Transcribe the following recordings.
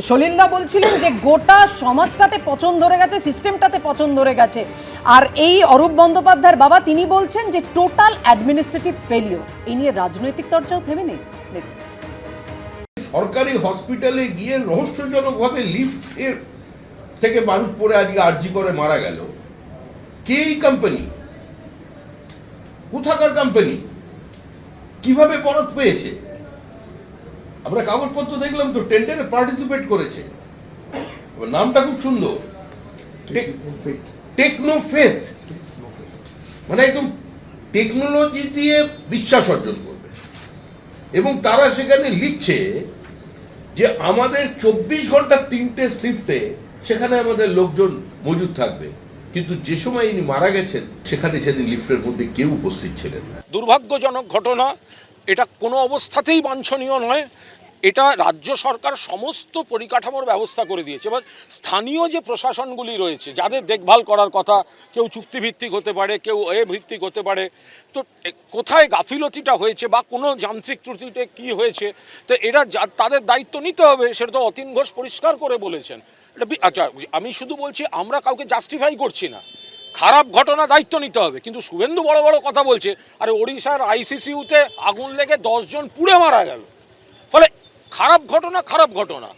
সলিলদা বলছিলেন যে গোটা সমাজটাতে পচন ধরে গেছে, সিস্টেমটাতে পচন ধরে গেছে। আর এই অরূপ বন্দ্যোপাধ্যায়ের বাবা তিনি বলছেন যে টোটাল অ্যাডমিনিস্ট্রেটিভ ফেলিওর। এই নিয়ে রাজনৈতিক চর্চাও থেমে নেই। সরকারি হসপিটালে গিয়ে রহস্যজনকভাবে লিফটের থেকে মানুষ পড়ে আজকে আরজি করে মারা গেল। কে এই কোম্পানি? কোথাকার কোম্পানি? কিভাবে বরাত পেয়েছে? আমরা কাগজপত্র দেখলাম তো, টেন্ডারে পার্টিসিপেট করেছে। নামটা খুব সুন্দর, টেকনোফেথ, মানে একদম টেকনোলজি দিয়ে বিশ্বাস অর্জন করবে। এবং তারা সেখানে লিখছে যে আমাদের 24 ঘন্টা 3টে শিফটে সেখানে আমাদের লোকজন মজুদ থাকবে, কিন্তু যে সময় ইনি মারা গেছেন সেখানে সেদিন লিফটের মধ্যে কেউ উপস্থিত ছিলেন না। দুর্ভাগ্যজনক ঘটনা, এটা কোনো অবস্থাতেই বাঞ্ছনীয় নয়। এটা রাজ্য সরকার সমস্ত পরিকাঠামোর ব্যবস্থা করে দিয়েছে। এবার স্থানীয় যে প্রশাসনগুলি রয়েছে, যাদের দেখভাল করার কথা, কেউ চুক্তিভিত্তিক হতে পারে, কেউ ভিত্তিক হতে পারে, তো কোথায় গাফিলতিটা হয়েছে বা কোনো যান্ত্রিক ত্রুটিতে কী হয়েছে, তো এরা তাদের দায়িত্ব নিতে হবে। সেটা তো অতীন ঘোষ পরিষ্কার করে বলেছেন। এটা আচ্ছা, আমি শুধু বলছি আমরা কাউকে জাস্টিফাই করছি না, খারাপ ঘটনা দায়িত্ব নিতে হবে। কিন্তু শুভেন্দু বড় বড় কথা বলছে, আরে ওড়িশার আইসিসিউতে আগুন লেগে 10 জন পুড়ে মারা গেল। ফলে খারাপ ঘটনা, খারাপ ঘটনা।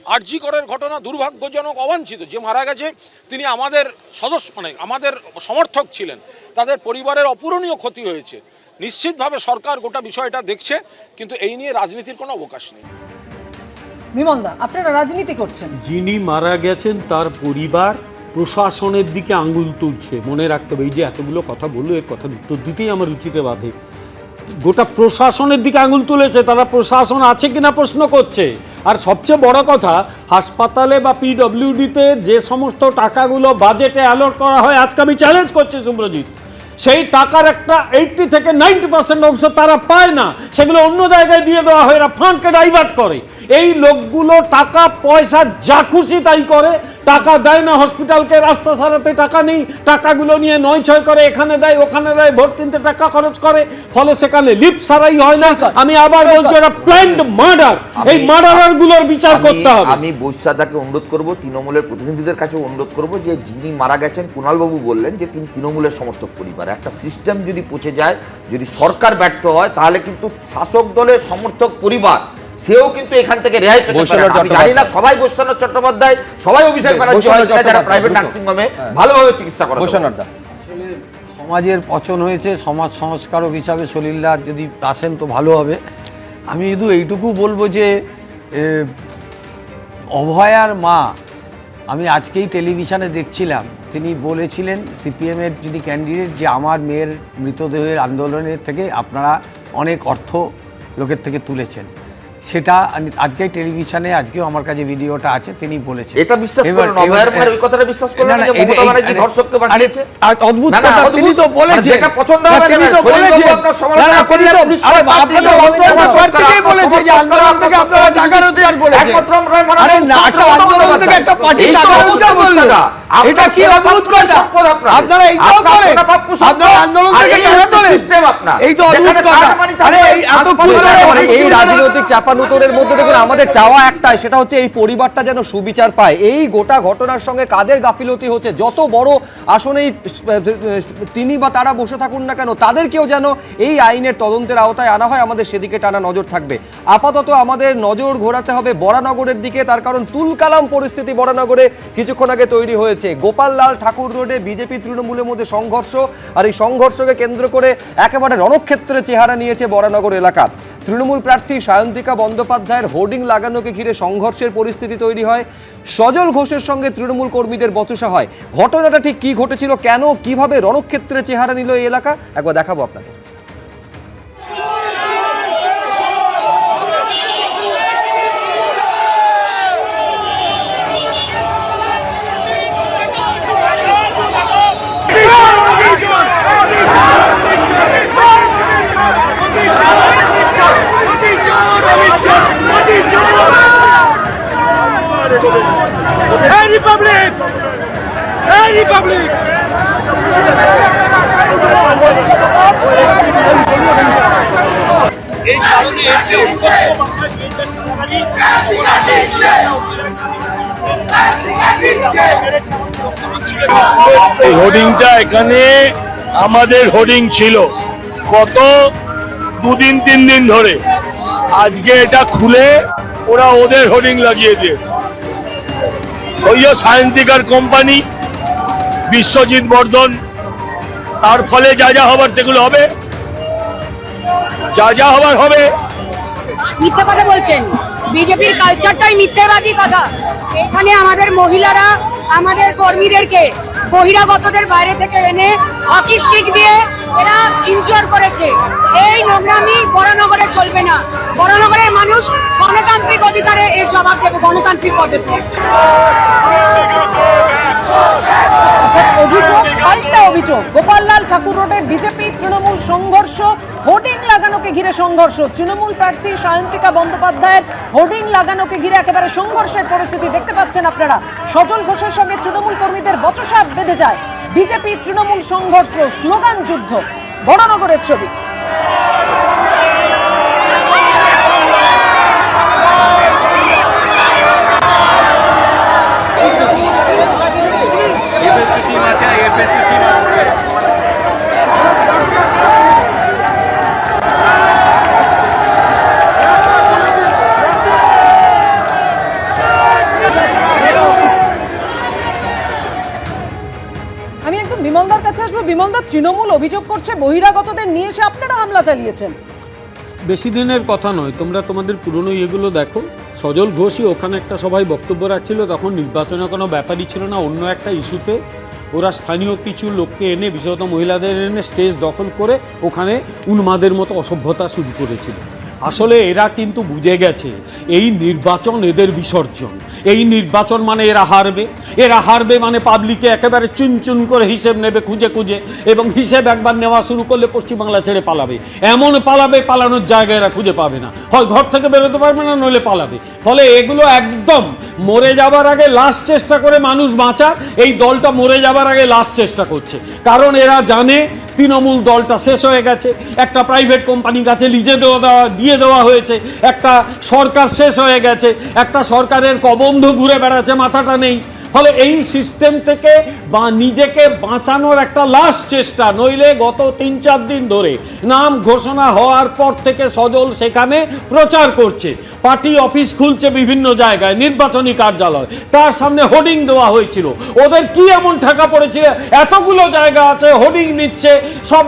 আরজি করের ঘটনা দুর্ভাগ্যজনক, অবাঞ্ছিত। যে মারা গেছে তিনি আমাদের সদস্য, মানে আমাদের সমর্থক ছিলেন, তাদের পরিবারের অপূরণীয় ক্ষতি হয়েছে। নিশ্চিতভাবে সরকার গোটা বিষয়টা দেখছে, কিন্তু এই নিয়ে রাজনীতির কোনো অবকাশ নেই। বিমলদা, আপনারা রাজনীতি করছেন। যিনি মারা গেছেন তার পরিবার প্রশাসনের দিকে আঙুল তুলছে। মনে রাখতে হবে, এই যে এতগুলো কথা বললো, এর কথার উত্তর দিতেই আমার রুচিতে বাধে। গোটা প্রশাসনের দিকে আঙুল তুলেছে, তারা প্রশাসন আছে কিনা প্রশ্ন করছে। আর সবচেয়ে বড় কথা, হাসপাতালে বা পিডব্লিউডিতে যে সমস্ত টাকাগুলো বাজেটে অ্যালট করা হয়, আজকে আমি চ্যালেঞ্জ করছি শুভ্রজিৎ, সেই টাকার একটা 80 থেকে 90% অংশ তারা পায় না, সেগুলো অন্য জায়গায় দিয়ে দেওয়া হয়, এরা ফান্ডকে ডাইভার্ট করে। এই লোকগুলো টাকা পয়সা যা খুশি তাই করে, টাকা দেয় না হসপিটালকে, রাস্তা সারাতে টাকা নেই, টাকাগুলো নিয়ে 9-6 করে, এখানে দেয় ওখানে দেয়, ভোট কিনতে টাকা খরচ করে, ফলে সেখানে লিফট সারাই হয় না। আমি আবার বলছি, এটা প্ল্যান্ড মার্ডার। এই মার্ডারার গুলোর বিচার করতে হবে। আমি বৈশ্যাদাকে অনুরোধ করব, তৃণমূলের প্রতিনিধিদের কাছে অনুরোধ করব, যে যিনি মারা গেছেন কুণালবাবু বললেন যে তিনি তৃণমূলের সমর্থক পরিবার। একটা সিস্টেম যদি পচে যায়, যদি সরকার ব্যর্থ হয়, তাহলে কিন্তু শাসক দলের সমর্থক পরিবার সেও কিন্তু এখান থেকে রেহাই পেতে পারে। আমি জানি না সবাই বৈশ্বনাথ চট্টোপাধ্যায়, সবাই অভিষেক ব্যানার্জি হয় কিনা, যারা প্রাইভেট নার্সিং হোমে ভালোভাবে চিকিৎসা করে। আসলে সমাজের পচন হয়েছে, সমাজ সংস্কারক হিসাবে সলিলদা যদি আসেন তো ভালো হবে। আমি শুধু এইটুকু বলবো যে অভয়ার মা, আমি আজকেই টেলিভিশনে দেখছিলাম, তিনি বলেছিলেন সিপিএমের যিনি ক্যান্ডিডেট, যে আমার মেয়ের মৃতদেহের আন্দোলনের থেকে আপনারা অনেক অর্থ লোকের থেকে তুলেছেন। সেটা আজকে টেলিভিশনে, আজকেও আমার কাছে ভিডিওটা আছে, তিনি বলেছেন। এটা বিশ্বাস করেন? অভয়ের মায়ের ওই কথাটা বিশ্বাস করলেন না যে মমতা ব্যানার্জি ধর্ষককে বাঁচিয়েছে? অদ্ভুত কথা, তিনি তো বলেছেন। যেটা পছন্দ হবে না, সলিলবাবু আপনার সমালোচনা করলেন, পুলিশ আপনাদের সরকার থেকেই বলেছে যে আন্দোলন থেকে আপনারা টাকা রোজগার করেছেন। একমাত্র আমরা আরে না, একটা আন্দোলন থেকে একটা পার্টি টাকা রোজগার করছে। এটা কি অদ্ভুত কথা? আপনারা এইটাও করেন, আপনারা আন্দোলন থেকে টাকা তোলেন, সিস্টেম আপনার। এই তো অদ্ভুত কথা। আরে এত এই রাজনৈতিক চাপানুতোরের মধ্যে দেখুন, আমাদের চাওয়া একটাই, সেটা হচ্ছে এই পরিবারটা যেন সুবিচার পায়। এই গোটা ঘটনার সঙ্গে কাদের গাফিলতি হচ্ছে, যত বড় আসনেই তিনি বা তারা বসে থাকুন না কেন, তাদেরকেও যেন এই আইনের তদন্তের আওতায় আনা হয়। আমাদের সেদিকে টানা নজর থাকবে। আপাতত আমাদের নজর ঘোরাতে হবে বরানগরের দিকে, তার কারণ তুলকালাম পরিস্থিতি বরানগরে কিছুক্ষণ আগে তৈরি হয়েছে। গোপাললাল ঠাকুর রোডে বিজেপি তৃণমূলের মধ্যে সংঘর্ষ, আর এই সংঘর্ষকে কেন্দ্র করে একেবারে রণক্ষেত্রে চেহারা নিয়েছে বরানগর এলাকা। তৃণমূল প্রার্থী সায়ন্তিকা বন্দ্যোপাধ্যায়ের হোর্ডিং লাগানোকে ঘিরে সংঘর্ষের পরিস্থিতি তৈরি হয়। সজল ঘোষের সঙ্গে তৃণমূল কর্মীদের বচসা হয়। ঘটনাটা ঠিক কি ঘটেছিল, কেন, কিভাবে রণক্ষেত্রে চেহারা নিল এই এলাকা, একবার দেখাবো আপনাকে। Hey Republic! Hey Republic! এই কারণে এসে এই হোর্ডিংটা এখানে আমাদের হোর্ডিং ছিল গত 2-3 দিন ধরে। আজকে এটা খুলে ওরা ওদের হোর্ডিং লাগিয়ে দিয়েছে। ওই যে সায়ন্তিকার কোম্পানি, বিশ্বজিৎ বর্ধন, তার ফলে যা যা হবার সেগুলো হবে, যা যা হবার হবে। মিথ্যে কথা বলছেন, বিজেপির কালচারটাই মিথ্যেবাদী কথা। এখানে আমাদের মহিলারা আমাদের কর্মীদেরকে বহিরাগতদের বাইরে থেকে এনে হকি স্টিক দিয়ে এরা ইনজোর করেছে। এই নোংরামি বড়নগরে চলবে না। বড়নগরের মানুষ গণতান্ত্রিক অধিকারে এর জবাব দেবে, গণতান্ত্রিক পদ্ধতি। অভিযোগ, পাল্টা অভিযোগ, গোপাললাল ঠাকুর রোডে বিজেপি তৃণমূল সংঘর্ষ, হোর্ডিং লাগানোকে ঘিরে সংঘর্ষ। তৃণমূল প্রার্থী সায়ন্তিকা বন্দ্যোপাধ্যায়ের হোর্ডিং লাগানোকে ঘিরে একেবারে সংঘর্ষের পরিস্থিতি দেখতে পাচ্ছেন আপনারা। সজল ঘোষের সঙ্গে তৃণমূল কর্মীদের বচসা বেঁধে যায়। বিজেপি তৃণমূল সংঘর্ষ, স্লোগান যুদ্ধ। বড়নগরের ছবি। আমি একদম বিমলদার কাছে আসবো। বিমলদা, তৃণমূল অভিযোগ করছে বহিরাগতদের নিয়ে এসে আপনারা হামলা চালিয়েছেন। বেশি দিনের কথা নয়, তোমরা তোমাদের পুরনো ইয়েগুলো দেখো। সজল ঘোষই ওখানে একটা সভায় বক্তব্য রাখছিল, তখন নির্বাচনের কোনো ব্যাপারই ছিল না। অন্য একটা ইস্যুতে ওরা স্থানীয় কিছু লোককে এনে, বিশেষত মহিলাদের এনে স্টেজ দখল করে ওখানে উন্মাদের মতো অসভ্যতা শুরু করেছিল। আসলে এরা কিন্তু বুঝে গেছে এই নির্বাচন এদের বিসর্জন। এই নির্বাচন মানে এরা হারবে। এরা হারবে মানে পাবলিকে একেবারে চুন চুন করে হিসেব নেবে খুঁজে খুঁজে, এবং হিসেব একবার নেওয়া শুরু করলে পশ্চিমবাংলা ছেড়ে পালাবে। এমন পালাবে, পালানোর জায়গা এরা খুঁজে পাবে না। হয় ঘর থেকে বেরোতে পারবে না, নইলে পালাবে। ফলে এগুলো একদম মরে যাবার আগে লাস্ট চেষ্টা করে মানুষ বাঁচা। এই দলটা মরে যাবার আগে লাস্ট চেষ্টা করছে, কারণ এরা জানে তৃণমূল দলটা শেষ হয়ে গেছে। একটা প্রাইভেট কোম্পানির কাছে লিজে দিয়ে দেওয়া হয়েছে। একটা সরকার শেষ হয়ে গেছে। একটা সরকারের কবন্ধ ঘুরে বেড়াচ্ছে, মাথাটা নেই। ফলে এই সিস্টেম থেকে বা নিজেকে বাঁচানোর একটা লাস্ট চেষ্টা। নইলে গত 3-4 দিন ধরে নাম ঘোষণা হওয়ার পর থেকে সজল সেখানে প্রচার করছে। পার্টি অফিস খুলছে বিভিন্ন জায়গায়, নির্বাচনী কার্যালয়, তার সামনে হোর্ডিং দেওয়া হয়েছিল। ওদের কি এমন ঠেকা পড়েছিল, এতগুলো জায়গা আছে, হোর্ডিং নিচ্ছে, সব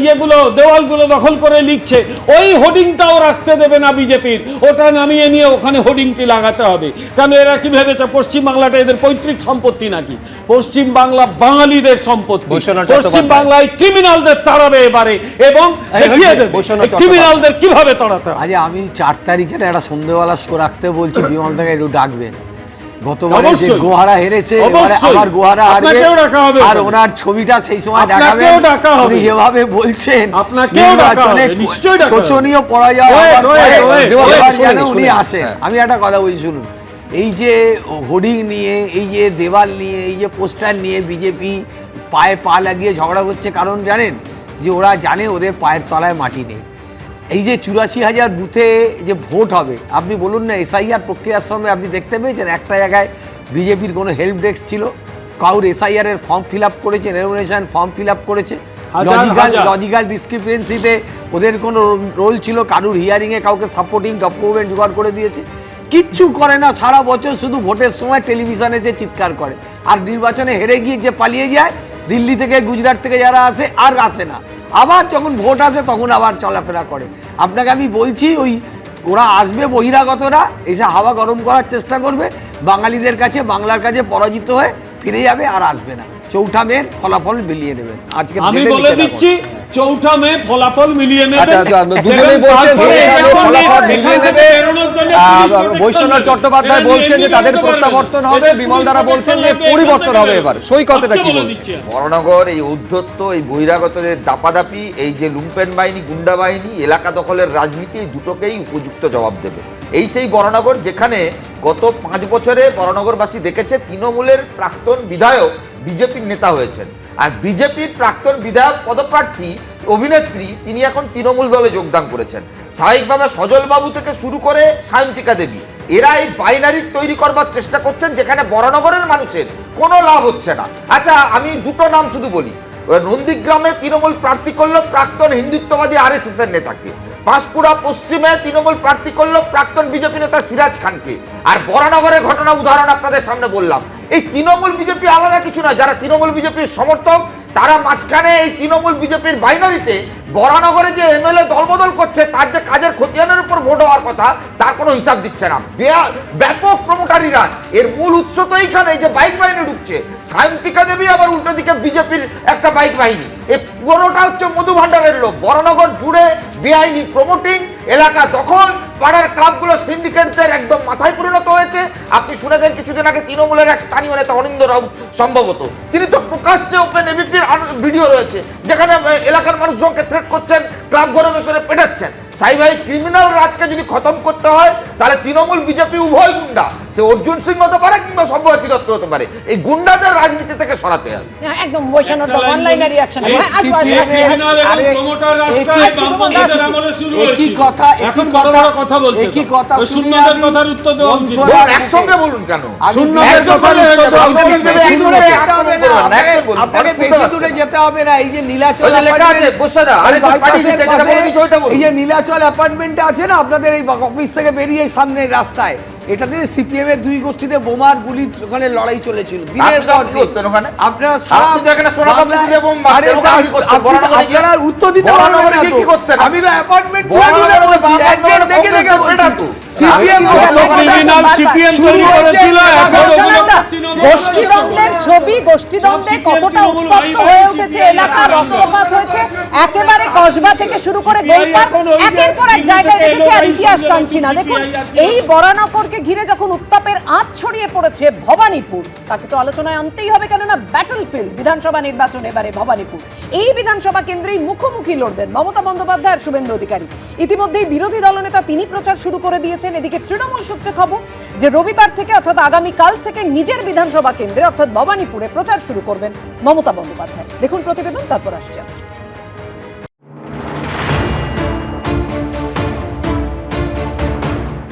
ইয়েগুলো দেওয়ালগুলো দখল করে লিখছে। ওই হোর্ডিংটাও রাখতে দেবে না বিজেপির, ওটা নামিয়ে নিয়ে ওখানে হোর্ডিংটি লাগাতে হবে। কারণ এরা কি ভেবেছে পশ্চিমবাংলাটা এদের পৈতৃক সম্পত্তি নাকি? পশ্চিমবাংলা বাঙালিদের সম্পত্তি। পশ্চিমবাংলায় ক্রিমিনালদের তাড়াবে এবারে, এবং দেখিয়ে দেবে ক্রিমিনালদের কিভাবে তাড়াতে হয়। আজ আমি 4 তারিখে একটা সন্ধ্যেবেলা শো রাখতে বলছি, বিমল থেকে একটু ডাকবেন। গতবারে যে গোহারা হেরেছে, এবারে আবার গোহারা হারবে, আর ওনার ছবিটা সেই সময় দেখাবে। উনি যেভাবে বলছেন শোচনীয় পরাজয় উনি আসেন। আমি একটা কথা বলছি শুনুন, এই যে হোর্ডিং নিয়ে, এই যে দেওয়াল নিয়ে, এই যে পোস্টার নিয়ে বিজেপি পায়ে পা লাগিয়ে ঝগড়া করছে, কারণ জানেন যে ওরা জানে ওদের পায়ের তলায় মাটি নেই। এই যে 84,000 বুথে যে ভোট হবে, আপনি বলুন না, এসআইআর প্রক্রিয়ার সময় আপনি দেখতে পেয়েছেন একটা জায়গায় বিজেপির কোনো হেল্প ডেস্ক ছিল? কারুর এসআইআর এর ফর্ম ফিল আপ করেছে, নমিনেশন ফর্ম ফিল আপ করেছে, লজিক্যাল ডিসক্রিপেন্সিতে ওদের কোনো রোল ছিল? কারুর হিয়ারিংয়ে কাউকে সাপোর্টিং ডকুমেন্ট জোগাড় করে দিয়েছে? কিচ্ছু করে না। সারা বছর শুধু ভোটের সময় টেলিভিশনে যে চিৎকার করে, আর নির্বাচনে হেরে গিয়ে যে পালিয়ে যায়, দিল্লি থেকে গুজরাট থেকে যারা আসে আর আসে না, আবার যখন ভোট আসে তখন আবার চলাফেরা করে। আপনাকে আমি বলছি, ওই ওরা আসবে বহিরাগতরা, এসে হাওয়া গরম করার চেষ্টা করবে, বাঙালিদের কাছে, বাংলার কাছে পরাজিত হয়ে ফিরে যাবে, আর আসবে না। 4 মের ফলাফল মিলিয়ে দেবেন। আজকে আমি বলে দিচ্ছি, 4 মে ফলাফল মিলিয়ে নেবে। দুজনেই বলছেন ফলাফল মিলিয়ে নেবে। বৈশ্বনাথ চট্টোপাধ্যায় বলছেন যে তাদের প্রত্যাবর্তন হবে, বিমল দ্বারা বলছেন যে পরিবর্তন হবে। এবার সৈকতটা কি বলছে? বড়নগর এই ঔদ্ধত্য, এই বহিরাগতদের দাপাদাপি, এই যে লুম্পেন বাহিনী, গুন্ডা বাহিনী, এলাকা দখলের রাজনীতি, দুটোকেই উপযুক্ত জবাব দেবে। এই সেই বড়নগর যেখানে গত 5 বছরে বড়নগরবাসী দেখেছে তৃণমূলের প্রাক্তন বিধায়ক বিজেপির নেতা হয়েছেন, আর বিজেপির প্রাক্তন বিধায়ক পদপ্রার্থী অভিনেত্রী তিনি এখন তৃণমূল দলে যোগদান করেছেন। স্বাভাবিকভাবে সজল বাবু থেকে শুরু করে সায়ন্তিকা দেবী এরা এই বাইনারি তৈরি করবার চেষ্টা করছেন যেখানে বরানগরের মানুষের কোনো লাভ হচ্ছে না। আচ্ছা, আমি দুটো নাম শুধু বলি। নন্দীগ্রামে তৃণমূল প্রার্থী করলো প্রাক্তন হিন্দুত্ববাদী RSS এর নেতাকে, পাঁশকুড়া পশ্চিমে তৃণমূল প্রার্থী করলো প্রাক্তন বিজেপি নেতা সিরাজ খানকে, আর বরানগরের ঘটনা উদাহরণ আপনাদের সামনে বললাম। এই তৃণমূল বিজেপি আলাদা কিছু না, যারা তৃণমূল বিজেপির সমর্থক তারা মাঝখানে এই তৃণমূল বিজেপির বাইনারিতে বরানগরে যে MLA দলবদল করছে তার যে কাজের খতিয়ানের উপর ভোট হওয়ার কথা তার কোনো হিসাব দিচ্ছে না। ব্যাপক প্রমোটারি রাজ, এর মূল উৎস তো এইখানে যে বাইক বাহিনী ঢুকছে। সায়ন্তিকা দেবী আবার উল্টো দিকে বিজেপির একটা বাইক বাহিনী, এই পুরোটা হচ্ছে মধু ভান্ডারের লোক। বরানগর জুড়ে বেআইনি প্রমোটিং, এলাকা দখল, পাড়ার ক্লাবগুলো সিন্ডিকেটদের একদম মাথায় পরিণত হয়েছে। আপনি শুনেছেন কিছুদিন আগে তৃণমূলের এক স্থানীয় নেতা অনিন্দ রাউত সম্ভবত, তিনি তো প্রকাশ্যে ওপেন এবিপির ভিডিও রয়েছে যেখানে এলাকার মানুষজনকে থ্রেট করছেন, ক্লাব ঘরে বসে পেটাচ্ছেন। সাইভাই ক্রিমিনাল রাজকে যদি খতম করতে হয় তাহলে তৃণমূল বিজেপি উভয় গুন্ডা, সে অর্জুন সিং হতে পারে কিংবা সব্যসাচী দত্ত হতে পারে, এই গুন্ডাদের রাজনীতি থেকে সরাতে হবে। একদম বৈশানোর অনলাইনে রিঅ্যাকশন একসঙ্গে বলুন কেন? যেতে হবে না। এই যে নীলাচল নীলাচল অ্যাপার্টমেন্টে আছে না আপনাদের এই অফিস থেকে বেরিয়ে সামনের রাস্তায়, এটাতে সিপিএম এর দুই গোষ্ঠীতে বোমার গুলি ওখানে লড়াই চলেছিল দিনের পর দিন। আপনারা উত্তর দিতে পারবেন না। আমি তো অ্যাপার্টমেন্ট গোষ্ঠীদ্বন্দ্বের ছবি, গোষ্ঠীদ্বন্দ্বে কতটা উত্তপ্ত হয়ে উঠেছে এলাকা, রক্তপাত হয়েছে একেবারে কসবা থেকে শুরু করে গোলপাড়, একের পর এক জায়গায় দেখেছে আর ইতিহাস কাঁদছি না। দেখুন, এই বরানগরকে ঘিরে যখন উত্তাপের আঁচ ছড়িয়ে পড়েছে ভবানীপুর, তাকে তো আলোচনায় আনতেই হবে, কেননা ব্যাটলফিল্ড বিধানসভা নির্বাচন এবারে ভবানীপুর। এই বিধানসভা কেন্দ্রেই মুখোমুখি লড়বেন মমতা বন্দ্যোপাধ্যায় আর শুভেন্দু অধিকারী। ইতিমধ্যেই বিরোধী দলনেতা তিনি প্রচার শুরু করে দিয়েছেন। এদিকে তৃণমূল সূত্রে খবর যে রবিবার থেকে অর্থাৎ আগামীকাল থেকে নিজের বিধানসভা কেন্দ্রে অর্থাৎ ভবানীপুরে প্রচার শুরু করবেন মমতা বন্দ্যোপাধ্যায়। দেখুন প্রতিবেদন, তারপর আসছে।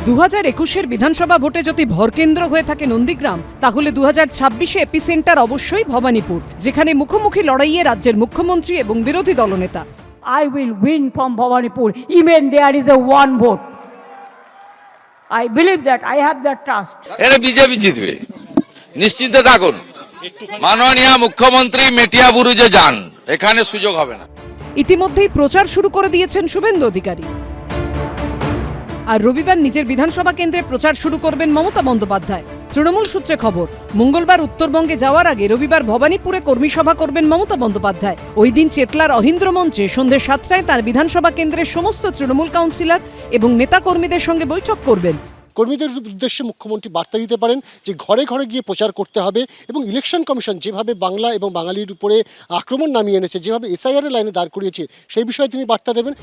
2021-এর বিধানসভা ভোটে যদি ভরকেন্দ্র হয়ে থাকে নন্দীগ্রাম, তাহলে 2026-এ এপিসেন্টার অবশ্যই ভবানীপুর, যেখানে মুখোমুখি লড়াইয়ে রাজ্যের মুখ্যমন্ত্রী এবং বিরোধী দলনেতা। I will win from Bhawanipur, even there is a one vote. I believe that, I have that trust. এটা বিজেপি জিতবে, নিশ্চিন্ত থাকুন। মাননীয় মুখ্যমন্ত্রী মেটিয়া বুরুজে যান, এখানে সুযোগ হবে না। ইতিমধ্যেই প্রচার শুরু করে দিয়েছেন শুভেন্দু অধিকারী। আর রবিবার নিজের বিধানসভা কেন্দ্রে প্রচার শুরু করবেন মমতা বন্দ্যোপাধ্যায়। তৃণমূল সূত্রে খবর, মঙ্গলবার উত্তরবঙ্গে যাওয়ার আগে রবিবার ভবানীপুরে কর্মী সভা করবেন মমতা বন্দ্যোপাধ্যায়। ওই দিন চেতলার অহিন্দ্র মঞ্চে সন্ধ্যে 7টায় তার বিধানসভা কেন্দ্রের সমস্ত তৃণমূল কাউন্সিলর এবং নেতা কর্মীদের সঙ্গে বৈঠক করবেন। কর্মীদের উদ্দেশ্যে মুখ্যমন্ত্রী বার্তা দিতে পারেন যে ঘরে ঘরে গিয়ে প্রচার করতে হবে, এবং ইলেকশন কমিশন যেভাবে বাংলা এবং বাঙালির উপরে আক্রমণ নামিয়ে এনেছে, যেভাবে SIR এর লাইনে দাঁড় করিয়েছে, সেই বিষয়ে তিনি বার্তা দেবেন।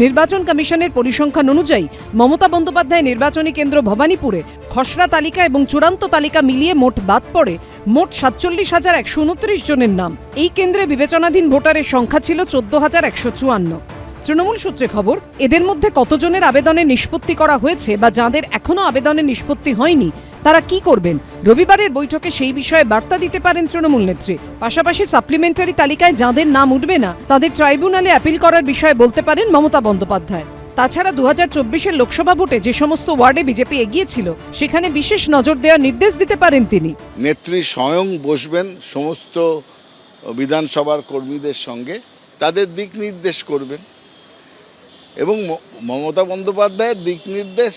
নির্বাচন কমিশনের পরিসংখ্যান অনুযায়ী মমতা বন্দ্যোপাধ্যায় নির্বাচনী কেন্দ্র ভবানীপুরে খসড়া তালিকা এবং চূড়ান্ত তালিকা মিলিয়ে মোট বাদ পড়ে মোট 47,129 জনের নাম। এই কেন্দ্রে বিবেচনাধীন ভোটারের সংখ্যা ছিল 14,154। তৃণমূল সূত্রে খবর, এদের মধ্যে কতজনের আবেদনের নিষ্পত্তি করা হয়েছে বা যাদের এখনো আবেদনের নিষ্পত্তি হয়নি তারা কি করবেন, রবিবারের বৈঠকে সেই বিষয়ে বার্তা দিতে পারেন তৃণমূল নেত্রী। পাশাপাশি সাপ্লিমেন্টারি তালিকায় যাদের নাম উঠবে না তাদের ট্রাইব্যুনালে অ্যাপিল করার বিষয়ে বলতে পারেন মমতা বন্দ্যোপাধ্যায়। তাছাড়া 2024-এর লোকসভা ভোটে যে সমস্ত ওয়ার্ডে বিজেপি এগিয়েছিল সেখানে বিশেষ নজর দেওয়ার নির্দেশ দিতে পারেন তিনি। নেত্রী স্বয়ং বসবেন সমস্ত বিধানসভার কর্মীদের সঙ্গে, তাদের দিক নির্দেশ করবেন, এবং মমতা বন্দ্যোপাধ্যায়ের দিক নির্দেশ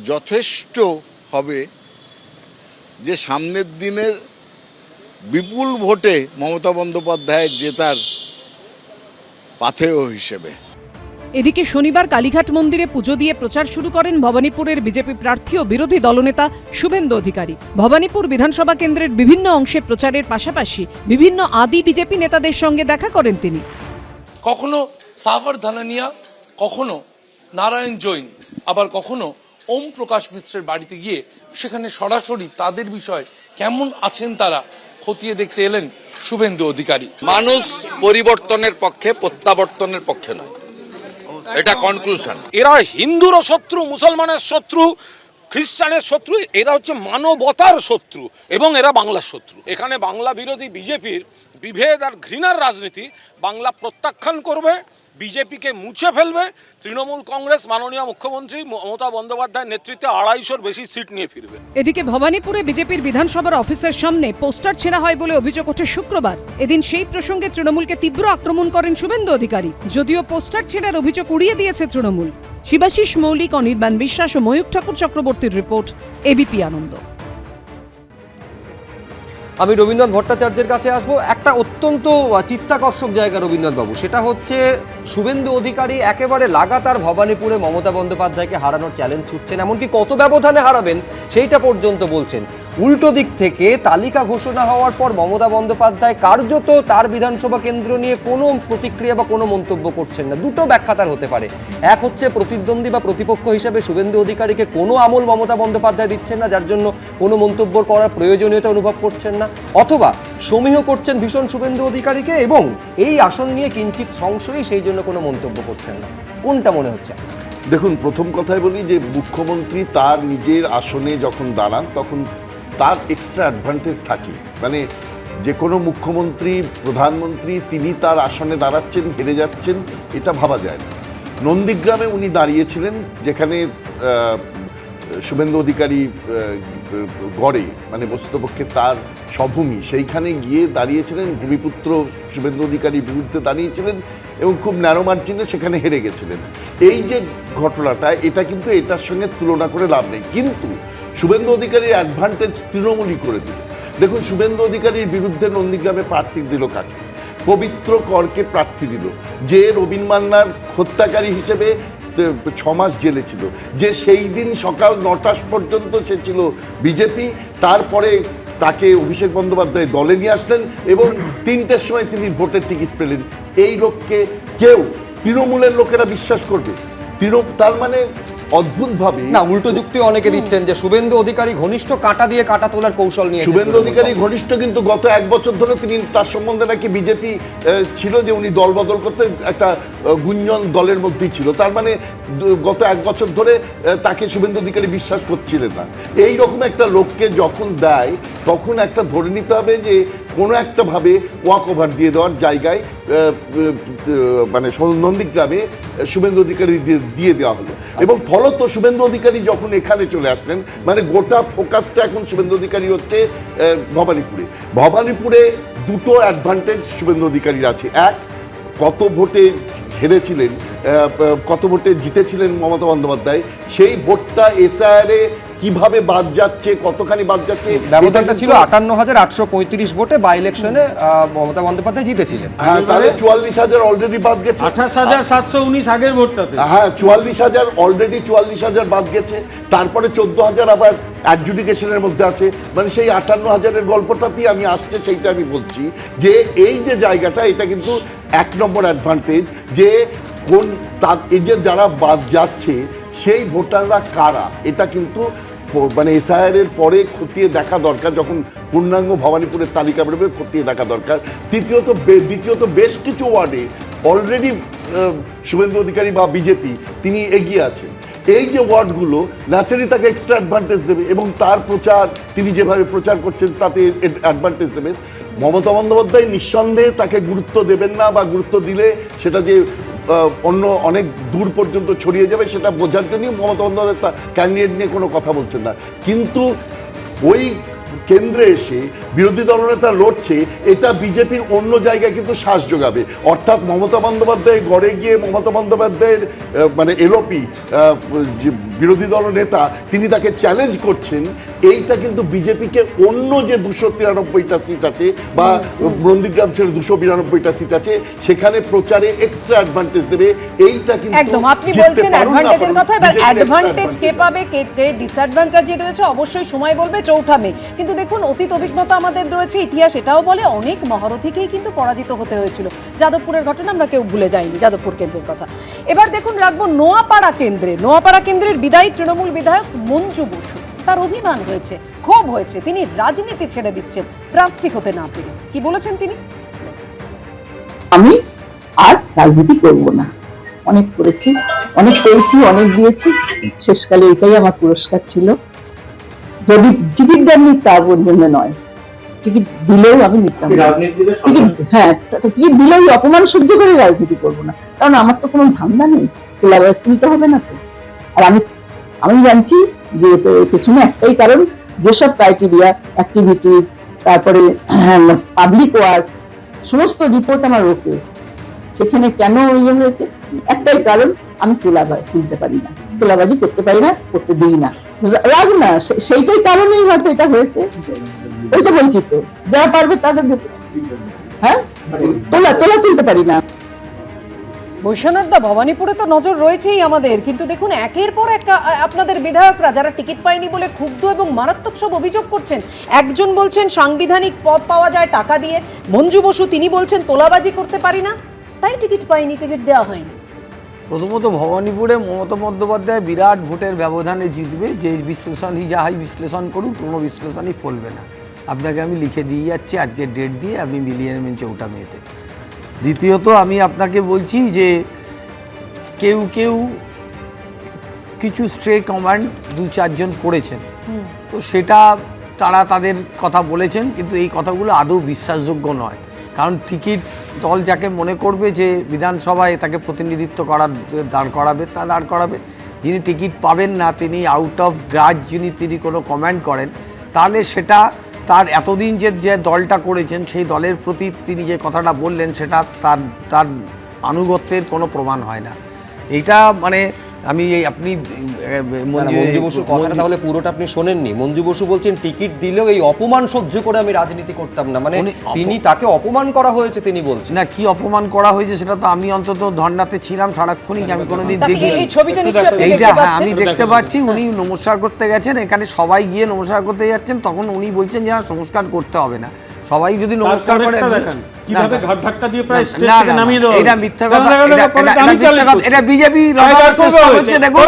যথেষ্ট হবে যে সামনের দিনের বিপুল ভোটে মমতা বন্দ্যোপাধ্যায়ের জেতার পাথেয় হিসেবে। এদিকে শনিবার কালীঘাট মন্দিরে পুজো দিয়ে প্রচার শুরু করেন ভবানীপুরের বিজেপি প্রার্থী ও বিরোধী দলনেতা শুভেন্দু অধিকারী। ভবানীপুর বিধানসভা কেন্দ্রের বিভিন্ন অংশে প্রচারের পাশাপাশি বিভিন্ন আদি বিজেপি নেতাদের সঙ্গে দেখা করেন তিনি। কখনো সাভার ধানানিয়া, কখনো নারায়ণ জৈন, আবার কখনো ওম প্রকাশ মিশ্রের বাড়িতে গিয়ে সেখানে সরাসরি তাদের বিষয় কেমন আছেন তারা খতিয়ে দেখতে এলেন শুভেন্দু অধিকারী। মানুষ পরিবর্তনের পক্ষে, প্রত্যাবর্তনের পক্ষে নয়, এটা কনক্লুশন। এরা হিন্দুরও শত্রু, মুসলমানের শত্রু, খ্রিস্টানের শত্রু, এরা হচ্ছে মানবতার শত্রু এবং এরা বাংলার শত্রু। এখানে বাংলা বিরোধী বিজেপির বিভেদ আর ঘৃণার রাজনীতি বাংলা প্রত্যাখ্যান করবে, বিজেপিকে মুছে ফেলবে। তৃণমূল কংগ্রেস মাননীয় মুখ্যমন্ত্রী মমতা বন্দ্যোপাধ্যায়ের নেতৃত্বে 250-র বেশি সিট নিয়ে ফিরবে। এদিকে ভবানীপুরে বিজেপির বিধানসভার অফিসের সামনে পোস্টার ছেঁড়া হয় বলে অভিযোগ ওঠে শুক্রবার। এদিন সেই প্রসঙ্গে তৃণমূলকে তীব্র আক্রমণ করেন শুভেন্দু অধিকারী। যদিও পোস্টার ছেঁড়ার অভিযোগ উড়িয়ে দিয়েছে তৃণমূল। শিবাশিস মৌলিক, অনির্বাণ বিশ্বাস ও ময়ূক ঠাকুর চক্রবর্তীর রিপোর্ট, এবিপি আনন্দ। আমি রবীন্দ্রনাথ ভট্টাচার্যের কাছে আসবো। একটা অত্যন্ত চিত্তাকর্ষক জায়গা রবীন্দ্রনাথবাবু, সেটা হচ্ছে শুভেন্দু অধিকারী একেবারে লাগাতার ভবানীপুরে মমতা বন্দ্যোপাধ্যায়কে হারানোর চ্যালেঞ্জ ছুটছেন, এমনকি কত ব্যবধানে হারাবেন সেইটা পর্যন্ত বলছেন। উল্টো দিক থেকে তালিকা ঘোষণা হওয়ার পর মমতা বন্দ্যোপাধ্যায় কার্যত তার বিধানসভা কেন্দ্র নিয়ে কোনো প্রতিক্রিয়া বা কোনো মন্তব্য করছেন না। দুটো ব্যাখ্যা তার হতে পারে। এক হচ্ছে প্রতিদ্বন্দ্বী বা প্রতিপক্ষ হিসেবে শুভেন্দু অধিকারীকে কোনো আমল মমতা বন্দ্যোপাধ্যায় দিচ্ছেন না, যার জন্য কোনো মন্তব্য করার প্রয়োজনীয়তা অনুভব করছেন না, অথবা সমীহ করছেন ভীষণ শুভেন্দু অধিকারীকে এবং এই আসন নিয়ে কিঞ্চিত সংশয়ী, সেই জন্য কোনো মন্তব্য করছেন না। কোনটা মনে হচ্ছে? দেখুন, প্রথম কথাই বলি যে মুখ্যমন্ত্রী তার নিজের আসনে যখন দাঁড়ান তখন তার এক্সট্রা অ্যাডভান্টেজ থাকে। মানে যে কোনো মুখ্যমন্ত্রী, প্রধানমন্ত্রী তিনি তার আসনে দাঁড়াচ্ছেন, হেরে যাচ্ছেন, এটা ভাবা যায় না। নন্দীগ্রামে উনি দাঁড়িয়েছিলেন, যেখানে শুভেন্দু অধিকারী গড়ে, মানে বস্তুতপক্ষে তার স্বভূমি, সেইখানে গিয়ে দাঁড়িয়েছিলেন। ভূমিপুত্র শুভেন্দু অধিকারীর বিরুদ্ধে দাঁড়িয়েছিলেন এবং খুব ন্যারো মার্জিনে সেখানে হেরে গেছিলেন। এই যে ঘটনাটা, এটা কিন্তু এটার সঙ্গে তুলনা করে লাভ নেই। কিন্তু শুভেন্দু অধিকারীর অ্যাডভান্টেজ তৃণমূলই করে দিল। দেখুন, শুভেন্দু অধিকারীর বিরুদ্ধে নন্দীগ্রামে প্রার্থী দিল কাকে? পবিত্র করকে প্রার্থী দিল, যে রবীন মান্নার হত্যাকারী হিসেবে 6 মাস জেলে ছিল, যে সেই দিন সকাল 9টা পর্যন্ত সে ছিল বিজেপি। তারপরে তাকে অভিষেক বন্দ্যোপাধ্যায় দলে নিয়ে আসলেন এবং 3টের সময় তিনি ভোটের টিকিট পেলেন। এই লোককে কেউ, তৃণমূলের লোকেরা বিশ্বাস করবে? তার মানে অদ্ভুতভাবে না, উল্টো যুক্তি অনেকে দিচ্ছেন যে শুভেন্দু অধিকারী ঘনিষ্ঠ, কাঁটা দিয়ে কাঁটা তোলার কৌশল নিয়ে। শুভেন্দু অধিকারী ঘনিষ্ঠ, কিন্তু গত 1 বছর ধরে তিনি, তার সম্বন্ধে নাকি বিজেপি ছিল যে উনি দল বদল করতে, একটা গুঞ্জন দলের মধ্যেই ছিল। তার মানে গত 1 বছর ধরে তাকে শুভেন্দু অধিকারী বিশ্বাস করছিলেন না। এই রকম একটা লোককে যখন দেয়, তখন একটা ধরে নিতে হবে যে কোনো একটা ভাবে ওয়াক ওভার দিয়ে দেওয়ার জায়গায় মানে নন্দীগ্রামে শুভেন্দু অধিকারী দিয়ে দেওয়া হলো। এবং ফলত শুভেন্দু অধিকারী যখন এখানে চলে আসলেন, মানে গোটা ফোকাসটা এখন শুভেন্দু অধিকারী হচ্ছে ভবানীপুরে দুটো অ্যাডভান্টেজ শুভেন্দু অধিকারীর আছে। এক, কত ভোটে হেরেছিলেন, কত ভোটে জিতেছিলেন মমতা বন্দ্যোপাধ্যায়, সেই ভোটটা এসআইআরে কিভাবে বাদ যাচ্ছে, কতখানি বাদ যাচ্ছে। ব্যবধানটা ছিল 58,835 ভোটে বাই ইলেকশনে মমতা বন্দ্যোপাধ্যায় জিতেছিলেন। হ্যাঁ, তাহলে 44,000 অলরেডি বাদ গেছে। 28,719 আগের ভোটটাতে। হ্যাঁ, 44,000 অলরেডি, 44,000 বাদ গেছে। তারপরে 14,000 আবার অ্যাডজুডিকেশনের মধ্যে আছে। মানে সেই 58,000-এর গল্পটাতেই আমি আসছে, সেইটা আমি বলছি যে এই যে জায়গাটা, এটা কিন্তু 1 নম্বর অ্যাডভান্টেজ, যে কোন এই যে যারা বাদ যাচ্ছে সেই ভোটাররা কারা, এটা কিন্তু মানে এসআইআর পরে খতিয়ে দেখা দরকার। যখন পূর্ণাঙ্গ ভবানীপুরের তালিকা বেরোবে, খতিয়ে দেখা দরকার। দ্বিতীয়ত বেশ কিছু ওয়ার্ডে অলরেডি শুভেন্দু অধিকারী বা বিজেপি তিনি এগিয়ে আছেন। এই যে ওয়ার্ডগুলো ন্যাচারালি তাকে এক্সট্রা অ্যাডভান্টেজ দেবে এবং তার প্রচার, তিনি যেভাবে প্রচার করছেন তাতে অ্যাডভান্টেজ দেবেন। মমতা বন্দ্যোপাধ্যায় নিঃসন্দেহে তাকে গুরুত্ব দেবেন না, বা গুরুত্ব দিলে সেটা যে অন্য অনেক দূর পর্যন্ত ছড়িয়ে যাবে সেটা বোঝার জন্যই মমতা বন্দ্যোপাধ্যায় ক্যান্ডিডেট নিয়ে কোনো কথা বলছেন না। কিন্তু ওই কেন্দ্রে এসে বিরোধী দলনেতা লড়ছে, এটা বিজেপির অন্য জায়গায় কিন্তু শ্বাস যোগাবে। অর্থাৎ মমতা বন্দ্যোপাধ্যায় গড়ে গিয়ে মমতা বন্দ্যোপাধ্যায়ের মানে এলওপি বিরোধী দল নেতা, তিনি তাকে চ্যালেঞ্জ করছেন। এইটা কিন্তু বিজেপিকে অন্য যে 293টা সিট আছে বা নন্দীগ্রাম ছেড়ে 292টা সিট আছে, সেখানে প্রচারে এক্সট্রা অ্যাডভান্টেজ দেবে। এইটা কিন্তু একদম আপনি বলছেন অ্যাডভান্টেজের কথা। এবার অ্যাডভান্টেজ কে পাবে, কে ডিসঅ্যাডভান্টেজে রয়েছে, অবশ্যই সময় বলবে 4 মে। কিন্তু দেখুন, অতীত অভিজ্ঞতা আমাদের রয়েছে, ইতিহাস এটাও বলে অনেক মহারথীকেই কিন্তু পরাজিত হতে হয়েছিল। যাদবপুরের ঘটনা আমরা কেউ ভুলে যাইনি, যাদবপুর কেন্দ্রের কথা। এবার দেখুন, রাখবো নোয়াপাড়া কেন্দ্রে। নোয়াপাড়া কেন্দ্রের বিদায়ী তৃণমূল বিধায়ক মঞ্জু বসু। তার অভিমান হয়েছে, ক্ষোভ হয়েছে, তিনি রাজনীতি ছেড়ে দিচ্ছেন প্রার্থী হতে না পেরে। কি বলেছেন তিনি? আমি আর রাজনীতি করব না, অনেক করেছি, অনেক পেয়েছি, অনেক দিয়েছি, শেষকালে এটাই আমার পুরস্কার ছিল। যদি টিকিট দেননি তার জন্য নয়, টিকিট দিলেও আমি নিতাম, হ্যাঁ টিকিট দিলেও অপমান সহ্য করে রাজনীতি করবো না, কারণ আমার তো কোনো ধান্দা নেই, তোলাবাজ তুলতে হবে না তো। আর আমি জানছি যে পেছনে একটাই কারণ, যেসব ক্রাইটেরিয়া, অ্যাক্টিভিটিস, তারপরে পাবলিক ওয়ার্ক, সমস্ত রিপোর্ট আমার ওকে, সেখানে কেন ইয়ে হয়েছে, একটাই কারণ, আমি তুলতে পারি না, তোলাবাজি করতে পারি না, করতে দিই না, রাগ না, সেইটাই কারণেই হয়তো এটা হয়েছে। ওইটা বলছি তো, যারা পারবে তাদের, হ্যাঁ তোলা তুলতে পারি না। বৈশ্বনাথদা, ভবানীপুরে তো নজর রয়েছেই আমাদের, কিন্তু দেখুন একের পর এক আপনাদের বিধায়করা যারা টিকিট পায়নি বলে ক্ষুব্ধ এবং মারাত্মক সব অভিযোগ করছেন। একজন বলছেন সাংবিধানিক পদ পাওয়া যায় টাকা দিয়ে, মঞ্জু বসু তিনি বলছেন তোলাবাজি করতে পারি না তাই টিকিট পাইনি, টিকিট দেওয়া হয়নি। প্রথমত ভবানীপুরে মমতা বন্দ্যোপাধ্যায় বিরাট ভোটের ব্যবধানে জিতবে, যে বিশ্লেষণই যাহাই বিশ্লেষণ করুক কোনো বিশ্লেষণই ফলবে না। আপনাকে আমি লিখে দিয়ে যাচ্ছি আজকের ডেট দিয়ে, আপনি মিলিয়ে নেবেন 4টা মেতে। দ্বিতীয়ত আমি আপনাকে বলছি যে কেউ কিছু স্ট্রে কমান্ড 2-4 জন করেছেন, তো সেটা তারা তাদের কথা বলেছেন, কিন্তু এই কথাগুলো আদৌ বিশ্বাসযোগ্য নয়। কারণ টিকিট দল যাকে মনে করবে যে বিধানসভায় তাকে প্রতিনিধিত্ব দাঁড় করাবে, তা দাঁড় করাবে। যিনি টিকিট পাবেন না, তিনি আউট অফ গ্রাজ তিনি কোনো কমেন্ট করেন, তাহলে সেটা তার এতদিন যে দলটা করেছেন সেই দলের প্রতি তিনি যে কথাটা বললেন সেটা তার আনুগত্যের কোনো প্রমাণ হয় না। এইটা মানে আমি আপনি মঞ্জু বসুর কথাটা তাহলে পুরোটা আপনি শোনেননি। মঞ্জু বসু বলছেন টিকিট দিলেও এই অপমান সহ্য করে আমি রাজনীতি করতাম না, মানে তিনি তাকে অপমান করা হয়েছে তিনি বলছেন। না, কি অপমান করা হয়েছে সেটা তো আমি অন্তত ধর্নাতে ছিলাম সারাক্ষণই, আমি কোনোদিন দেখিনি। এইটা আমি দেখতে পাচ্ছি, উনি নমস্কার করতে গেছেন, এখানে সবাই গিয়ে নমস্কার করতে যাচ্ছেন, তখন উনি বলছেন যে সংস্কার করতে হবে না, সবাই যদি নমস্কার করে। কিভাবে ঘাট ধাক্কা দিয়ে প্রায় স্টেজ থেকে নামিয়ে দেওয়া, এটা মিথ্যা কথা, এটা বিজেপি হচ্ছে। দেখো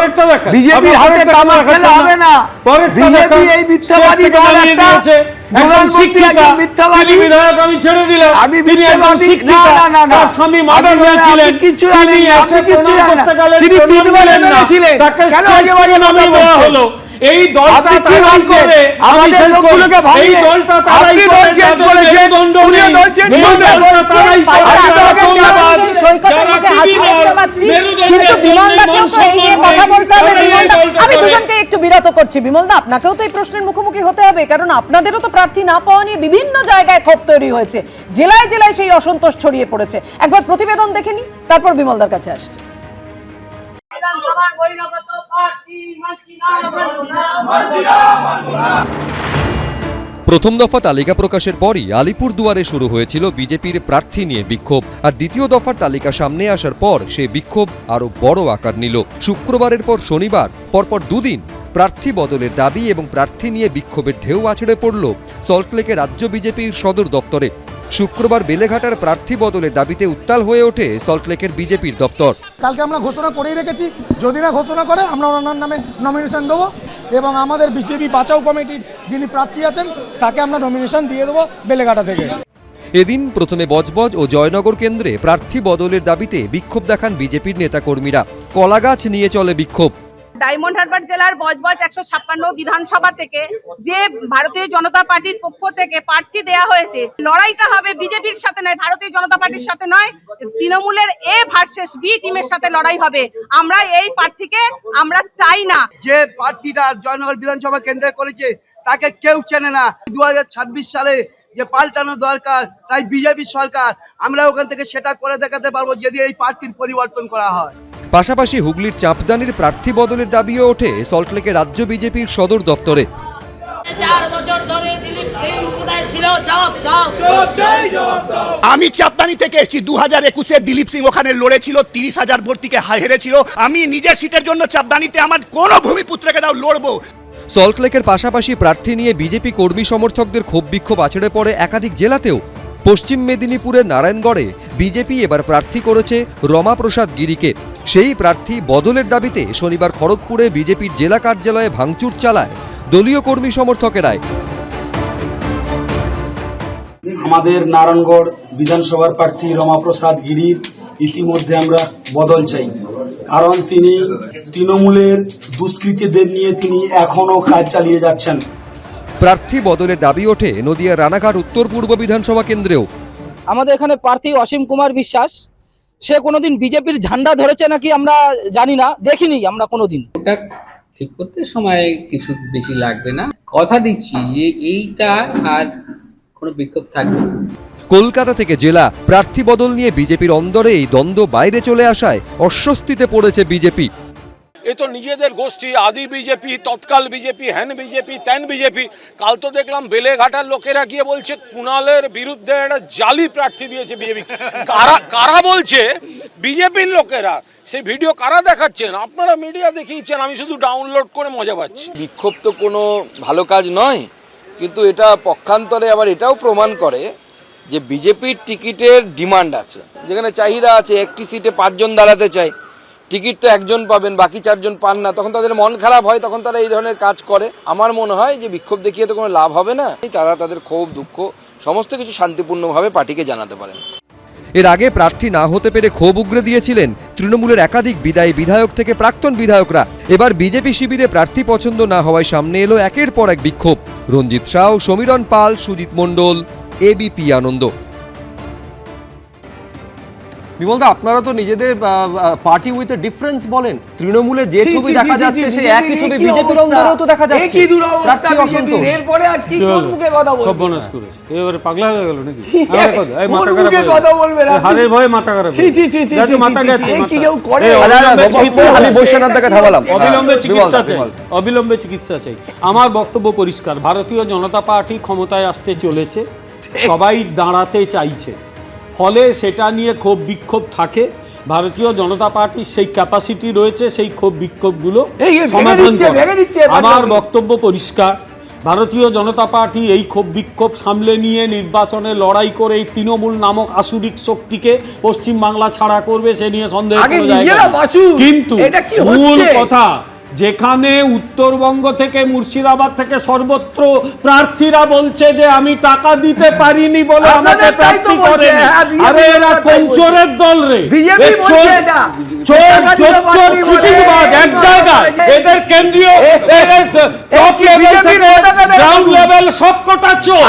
বিজেপির হাতে তামা খেলে হবে না, বিজেপি এই মিথ্যাবাদী দল একটা, মিথ্যাবাদী বিধায়ক আমি ছেড়ে দিলাম, তিনি একজন শিক্ষিকা, তার স্বামী মার্ডার হয়েছিলেন, তিনি এসে প্রণাম করতে গেলেন, তিনি তাকে স্টেজ থেকে নামিয়ে দেওয়া হলো। এই দলটা তারাই করে, আমাদের লোকগুলোকে ভাই এই দলটা তারাই করে, চেঞ্জ করেছে উনিও দল চেঞ্জ করবে, তারাই কিন্তু বিমলদাকেও তো এই নিয়ে কথা বলতে হবে। বিমলদা, আমি দুজনকে একটু বিরত করছি। বিমলদা, আপনাকেও তো এই প্রশ্নের মুখোমুখি হতে হবে, কারণ আপনাদেরও তো প্রার্থী না পাওয়া নিয়ে বিভিন্ন জায়গায় ক্ষোভ তৈরি হয়েছে, জেলায় জেলায় সেই অসন্তোষ ছড়িয়ে পড়েছে। একবার প্রতিবেদন দেখে নি, তারপর বিমলদার কাছে আসছে। প্রথম দফা তালিকা প্রকাশের পরই আলিপুরদুয়ারে শুরু হয়েছিল বিজেপির প্রার্থী নিয়ে বিক্ষোভ, আর দ্বিতীয় দফার তালিকা সামনে আসার পর সে বিক্ষোভ আরও বড় আকার নিল। শুক্রবারের পর শনিবার পরপর দুদিন প্রার্থী বদলের দাবি এবং প্রার্থী নিয়ে বিক্ষোভের ঢেউ আছড়ে পড়ল সল্টলেকে রাজ্য বিজেপির সদর দফতরে। শুক্রবার বেলেঘাটার প্রার্থী বদলের দাবিতে উত্তাল হয়ে ওঠে সল্টলেকের বিজেপির দফতর। কালকে আমরা ঘোষণা করেই রেখেছি, যদি না ঘোষণা করে আমরা ওনার নামে নমিনেশন দেবো, এবং আমাদের বিজেপি বাঁচাও কমিটির যিনি প্রার্থী আছেন তাকে আমরা নমিনেশন দিয়ে দেবো বেলেঘাটা থেকে। এদিন প্রথমে বজবজ ও জয়নগর কেন্দ্রে প্রার্থী বদলের দাবিতে বিক্ষোভ দেখান বিজেপির নেতাকর্মীরা। কলাগাছ নিয়ে চলে বিক্ষোভ। ডায়মন্ড হারবার জেলার বজবজ 156 বিধানসভা থেকে যে ভারতীয় জনতা পার্টির পক্ষ থেকে প্রার্থী দেয়া হয়েছে, লড়াইটা হবে বিজেপির সাথে নয়, ভারতীয় জনতা পার্টির সাথে নয়, তৃণমূলের এ ভার্সেস বি টিমের সাথে লড়াই হবে। আমরা এই প্রার্থীকে আমরা চাই না। যে প্রার্থীটা জয়নগর বিধানসভা কেন্দ্রে করেছে তাকে কেউ চেনে না। 2026 সালে যে পাল্টানো দরকার, তাই বিজেপি সরকার আমরা ওখান থেকে সেটা করে দেখাতে পারবো যদি এই প্রার্থীর পরিবর্তন করা হয়। পাশাপাশি হুগলির চাপদানির প্রার্থী বদলের দাবিও ওঠে সল্টলেকে রাজ্য বিজেপির সদর দফতরে। 4 বছর ধরে দিলীপ কোথায় ছিল, জবাব দাও। আমি চাপদানি থেকে এসেছি, 2021-এ দিলীপ সিং ওখানে লড়েছিল, 30,000 ভোট থেকে হেরেছিল। আমি নিজের সিটের জন্য চাপদানিতে আমার কোনো ভূমিপুত্রকে দাও লড়বো। সল্টলেকের পাশাপাশি প্রার্থী নিয়ে বিজেপি কর্মী সমর্থকদের ক্ষোভ বিক্ষোভ আছড়ে পড়ে একাধিক জেলাতেও। পশ্চিম মেদিনীপুরের নারায়ণগড়ে বিজেপি এবার প্রার্থী করেছে রমাপ্রসাদ গিরিকে। সেই প্রার্থী বদলের দাবিতে শনিবার খড়গপুরে বিজেপির জেলা কার্যালয়ে ভাঙচুর চালায় দলীয় কর্মী সমর্থকেরাই। আমাদের নারায়ণগড় বিধানসভার প্রার্থী রমাপ্রসাদ গিরির ইতিমধ্যে আমরা বদল চাই, কারণ তিনি তৃণমূলের দুষ্কৃতীদের নিয়ে তিনি এখনো কাজ চালিয়ে যাচ্ছেন। প্রার্থী বদলের দাবি ওঠে নদিয়া রানাঘাট উত্তর পূর্ব বিধানসভা কেন্দ্রেও। আমাদের এখানে প্রার্থী অসীম কুমার বিশ্বাস, সে কোনোদিন বিজেপির ঝান্ডা ধরেছে নাকি আমরা জানি না, দেখিনি আমরা কোনোদিন। ওটা ঠিক করতে সময় কিছু বেশি লাগবে না, কথা দিচ্ছি যে এইটা আর কোনো বিক্ষোভ থাকবে না। কলকাতা থেকে জেলা প্রার্থী বদল নিয়ে বিজেপির অন্দরে এই দ্বন্দ্ব বাইরে চলে আসায় অস্বস্তিতে পড়েছে বিজেপি। এ তো নিজেদের গোষ্ঠী, আদি বিজেপি, তৎকাল বিজেপি, হ্যান বিজেপি, ত্যান বিজেপি। কাল তো দেখলাম বেলেঘাটার লোকেরা গিয়ে বলছে কুণালের বিরুদ্ধে একটা জালি প্রার্থী দিয়েছে বিজেপি। কারা বলছে? বিজেপির লোকেরা। সেই ভিডিও কারা দেখাচ্ছেন? আপনারা মিডিয়া দেখিয়েছেন, আমি শুধু ডাউনলোড করে মজা পাচ্ছি। বিক্ষোভ তো কোনো ভালো কাজ নয়, কিন্তু এটা পক্ষান্তরে আবার এটাও প্রমাণ করে যে বিজেপির টিকিটের ডিমান্ড আছে, যেখানে চাহিদা আছে একটি সিটে 5 জন দাঁড়াতে চায়, টিকিট তো একজন পাবেন, বাকি 4 জন পান না, তখন তাদের মন খারাপ হয়, তখন তারা এই ধরনের কাজ করে। আমার মনে হয় যে বিক্ষোভ দেখিয়ে তো কোনো লাভ হবে না, তারা তাদের ক্ষোভ দুঃখ সমস্ত কিছু শান্তিপূর্ণভাবে পার্টিকে জানাতে পারেন। এর আগে প্রার্থী না হতে পেরে ক্ষোভ উগরে দিয়েছিলেন তৃণমূলের একাধিক বিদায়ী বিধায়ক থেকে প্রাক্তন বিধায়করা। এবার বিজেপি শিবিরে প্রার্থী পছন্দ না হওয়ায় সামনে এলো একের পর এক বিক্ষোভ। রঞ্জিত সাউ, সমীরণ পাল, সুজিত মণ্ডল, এবিপি আনন্দ। বিমলদা, আপনারা তো নিজেদের পার্টি উইথ এ ডিফারেন্স বলেন। তৃণমূলে যে ছবি দেখা যাচ্ছে সেই একই ছবি বিজেপির অন্দরেও তো দেখা যাচ্ছে। প্রার্থী অসন্তোষ। এরপরে আর কি কোন মুখে কথা বলবে? সর্বনাশ করেছে, এবারে পাগলা হয়ে গেল নাকি? এই কোন মাথা মুখে খারাপ কথা বলবে না? হারের ভয়ে মাথা খারাপ। ছি, মাথা গেছে। কি কেউ করে? আমি বৈশ্বনাথকে থামালাম। অবিলম্বে চিকিৎসা চাই, অবিলম্বে চিকিৎসা চাই। আমার বক্তব্য পরিষ্কার, ভারতীয় জনতা পার্টি ক্ষমতায় আসতে চলেছে, সবাই দাঁড়াতে চাইছে, ফলে সেটা নিয়ে ক্ষোভ বিক্ষোভ থাকে। ভারতীয় জনতা পার্টির সেই ক্যাপাসিটি রয়েছে সেই ক্ষোভ বিক্ষোভগুলো সমাধান করা। আমার বক্তব্য পরিষ্কার, ভারতীয় জনতা পার্টি এই ক্ষোভ বিক্ষোভ সামলে নিয়ে নির্বাচনে লড়াই করে এই তৃণমূল নামক আসুরিক শক্তিকে পশ্চিমবাংলা ছাড়া করবে, সে নিয়ে সন্দেহ কোনো জায়গা নেই। কিন্তু মূল কথা, যেখানে উত্তরবঙ্গ থেকে মুর্শিদাবাদ থেকে সর্বত্র প্রার্থীরা বলছে যে আমি টাকা দিতে পারিনি বলে আমাকে প্রার্থী করেন। আরে এরা কোন চোরের দল রে? এক জায়গায় এদের কেন্দ্রীয় টপ লেভেল থেকে গ্রাউন্ড লেভেল সবকটা চোর।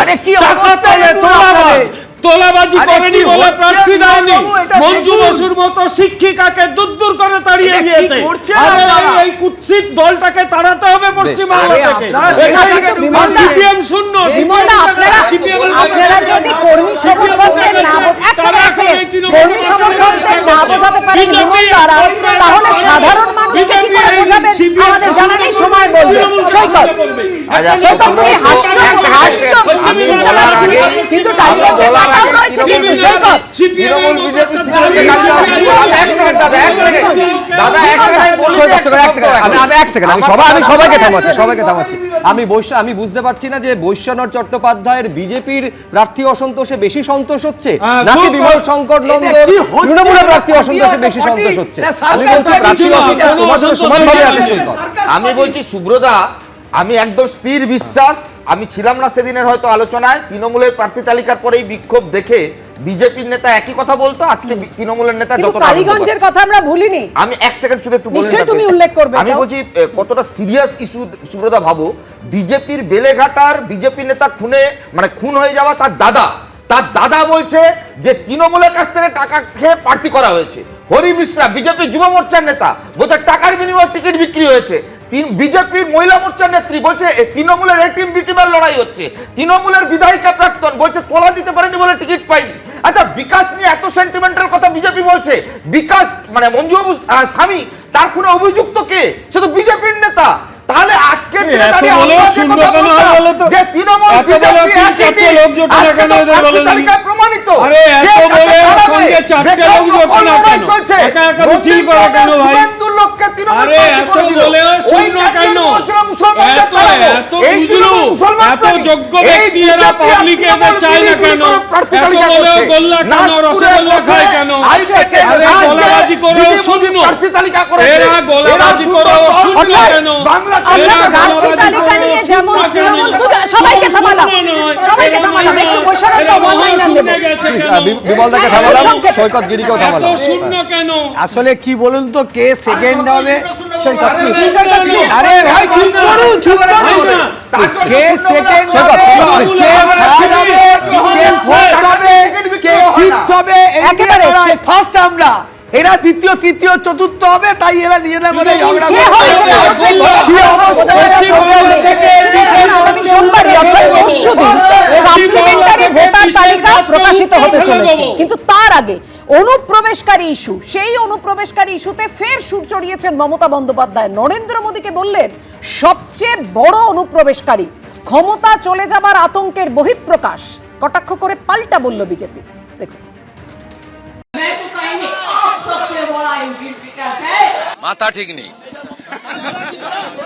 তোলাবাজি করেনি বলে প্রার্থী দেয়নি। মঞ্জু বসুর মতো শিক্ষিকাকে দূর করে তাড়িয়ে দিয়েছে। এই কুৎসিত দলটাকে তাড়াতে হবে পশ্চিমবাংলা থেকে। সিপিএম শূন্য। আপনারা যদি কর্মী সমর্থকদের না বোঝাতে পারেন তাহলে সাধারণ মানুষকে কি করে বোঝাবেন? আমাদের জানারই সময় বলবে। সৈকত, তুমি হাসছো, আমি বলার আগে কিন্তু আমি বুঝতে পারছি না যে বৈশ্বনাথ চট্টোপাধ্যায়ের বিজেপির প্রার্থী অসন্তোষে বেশি সন্তোষ হচ্ছে নাকি বিমল শঙ্কর নন্দ তৃণমূলের প্রার্থী অসন্তোষে বেশি সন্তোষ হচ্ছে। আমি বলছি প্রার্থী অসন্তোষ তোমার জন্য সমানভাবে আছে। আমি বলছি সুব্রতা, আমি একদম স্থির বিশ্বাস, আমি ছিলাম না সেদিনের হয়তো আলোচনায়, তৃণমূলের প্রার্থী তালিকার পরেই বিক্ষোভ দেখে বিজেপির নেতা একই কথা বলতো, আজকে তৃণমূলের নেতা যত কালীগঞ্জের কথা আমরা ভুলিনি। আমি এক সেকেন্ড শুধু একটু বলি, তুমি উল্লেখ করবে। আমি বলছি কতটা সিরিয়াস ইস্যু সুব্রতা ভাবো। বিজেপির বেলেঘাটার বিজেপি নেতা খুন হয়ে যাওয়া তার দাদা বলছে যে তৃণমূলের কাছ থেকে টাকা খেয়ে প্রার্থী করা হয়েছে। হরি মিশ্রা বিজেপি যুব মোর্চার নেতা বলছে টাকার বিনিময়ে টিকিট বিক্রি হয়েছে। বিজেপির মহিলা মোর্চার নেত্রী বলছে তৃণমূলের এ টিম বি টিমের লড়াই হচ্ছে। তৃণমূলের বিধায়িকা প্রাক্তন বলছে তোলা দিতে পারেনি বলে টিকিট পাইনি। আচ্ছা, বিকাশ নিয়ে এত সেন্টিমেন্টাল কথা বিজেপি বলছে, বিকাশ মঞ্জু বাবু স্বামী, তার কোনো অভিযুক্ত কে? সে তো বিজেপির নেতা। তাহলে আজকে যে তৃণমূল বিজেপি তালিকায় প্রমাণিত চলছে, শুভেন্দুর লোককে তৃণমূল করে দিল। মুসলমানদের এত বুঝলো, এত যোগ্য ব্যক্তি এরা পাবলিকে এদের চায় না কেন? এত বলে গোল্লা কেন, রসগোল্লা খায় কেন? আরে গোলাবাজি করেও শূন্য, এরা গোলাবাজি করেও শূন্য কেন? এরা গোলাবাজি করেও শূন্য কেন? সবাইকে থামালাম, সবাইকে থামালাম, একটু বসার তো অনলাইন দেব। বিমলদাকে থামালাম, সৈকত গিরিকেও থামালাম। এত শূন্য কেন? আসলে কি বলুন তো, কে সেকেন্ড হবে? আরে ভাই চুপ করুন, চুপ করুন না। কে সেকেন্ড হবে, কে থার্ড হবে, কে ফোর্থ হবে, কে ফিফথ হবে, একেবারে ফার্স্ট আমরা, এরা দ্বিতীয় তৃতীয় চতুর্থ হবে, তাই এরা নিজেদের মধ্যে ঝগড়া প্রকাশিত হতে চলেছে, কিন্তু তার আগে অনুপ্রবেশকারী ইস্যু, সেই অনুপ্রবেশকারী ইস্যুতে ফের সুর চড়িয়েছেন মমতা বন্দ্যোপাধ্যায়। নরেন্দ্র মোদীকে বললেন সবচেয়ে বড় অনুপ্রবেশকারী, ক্ষমতা চলে যাবার আতঙ্কের বহিঃপ্রকাশ। কটাক্ষ করে পাল্টা বলল বিজেপি। দেখুন, মাথা ঠিক নেই,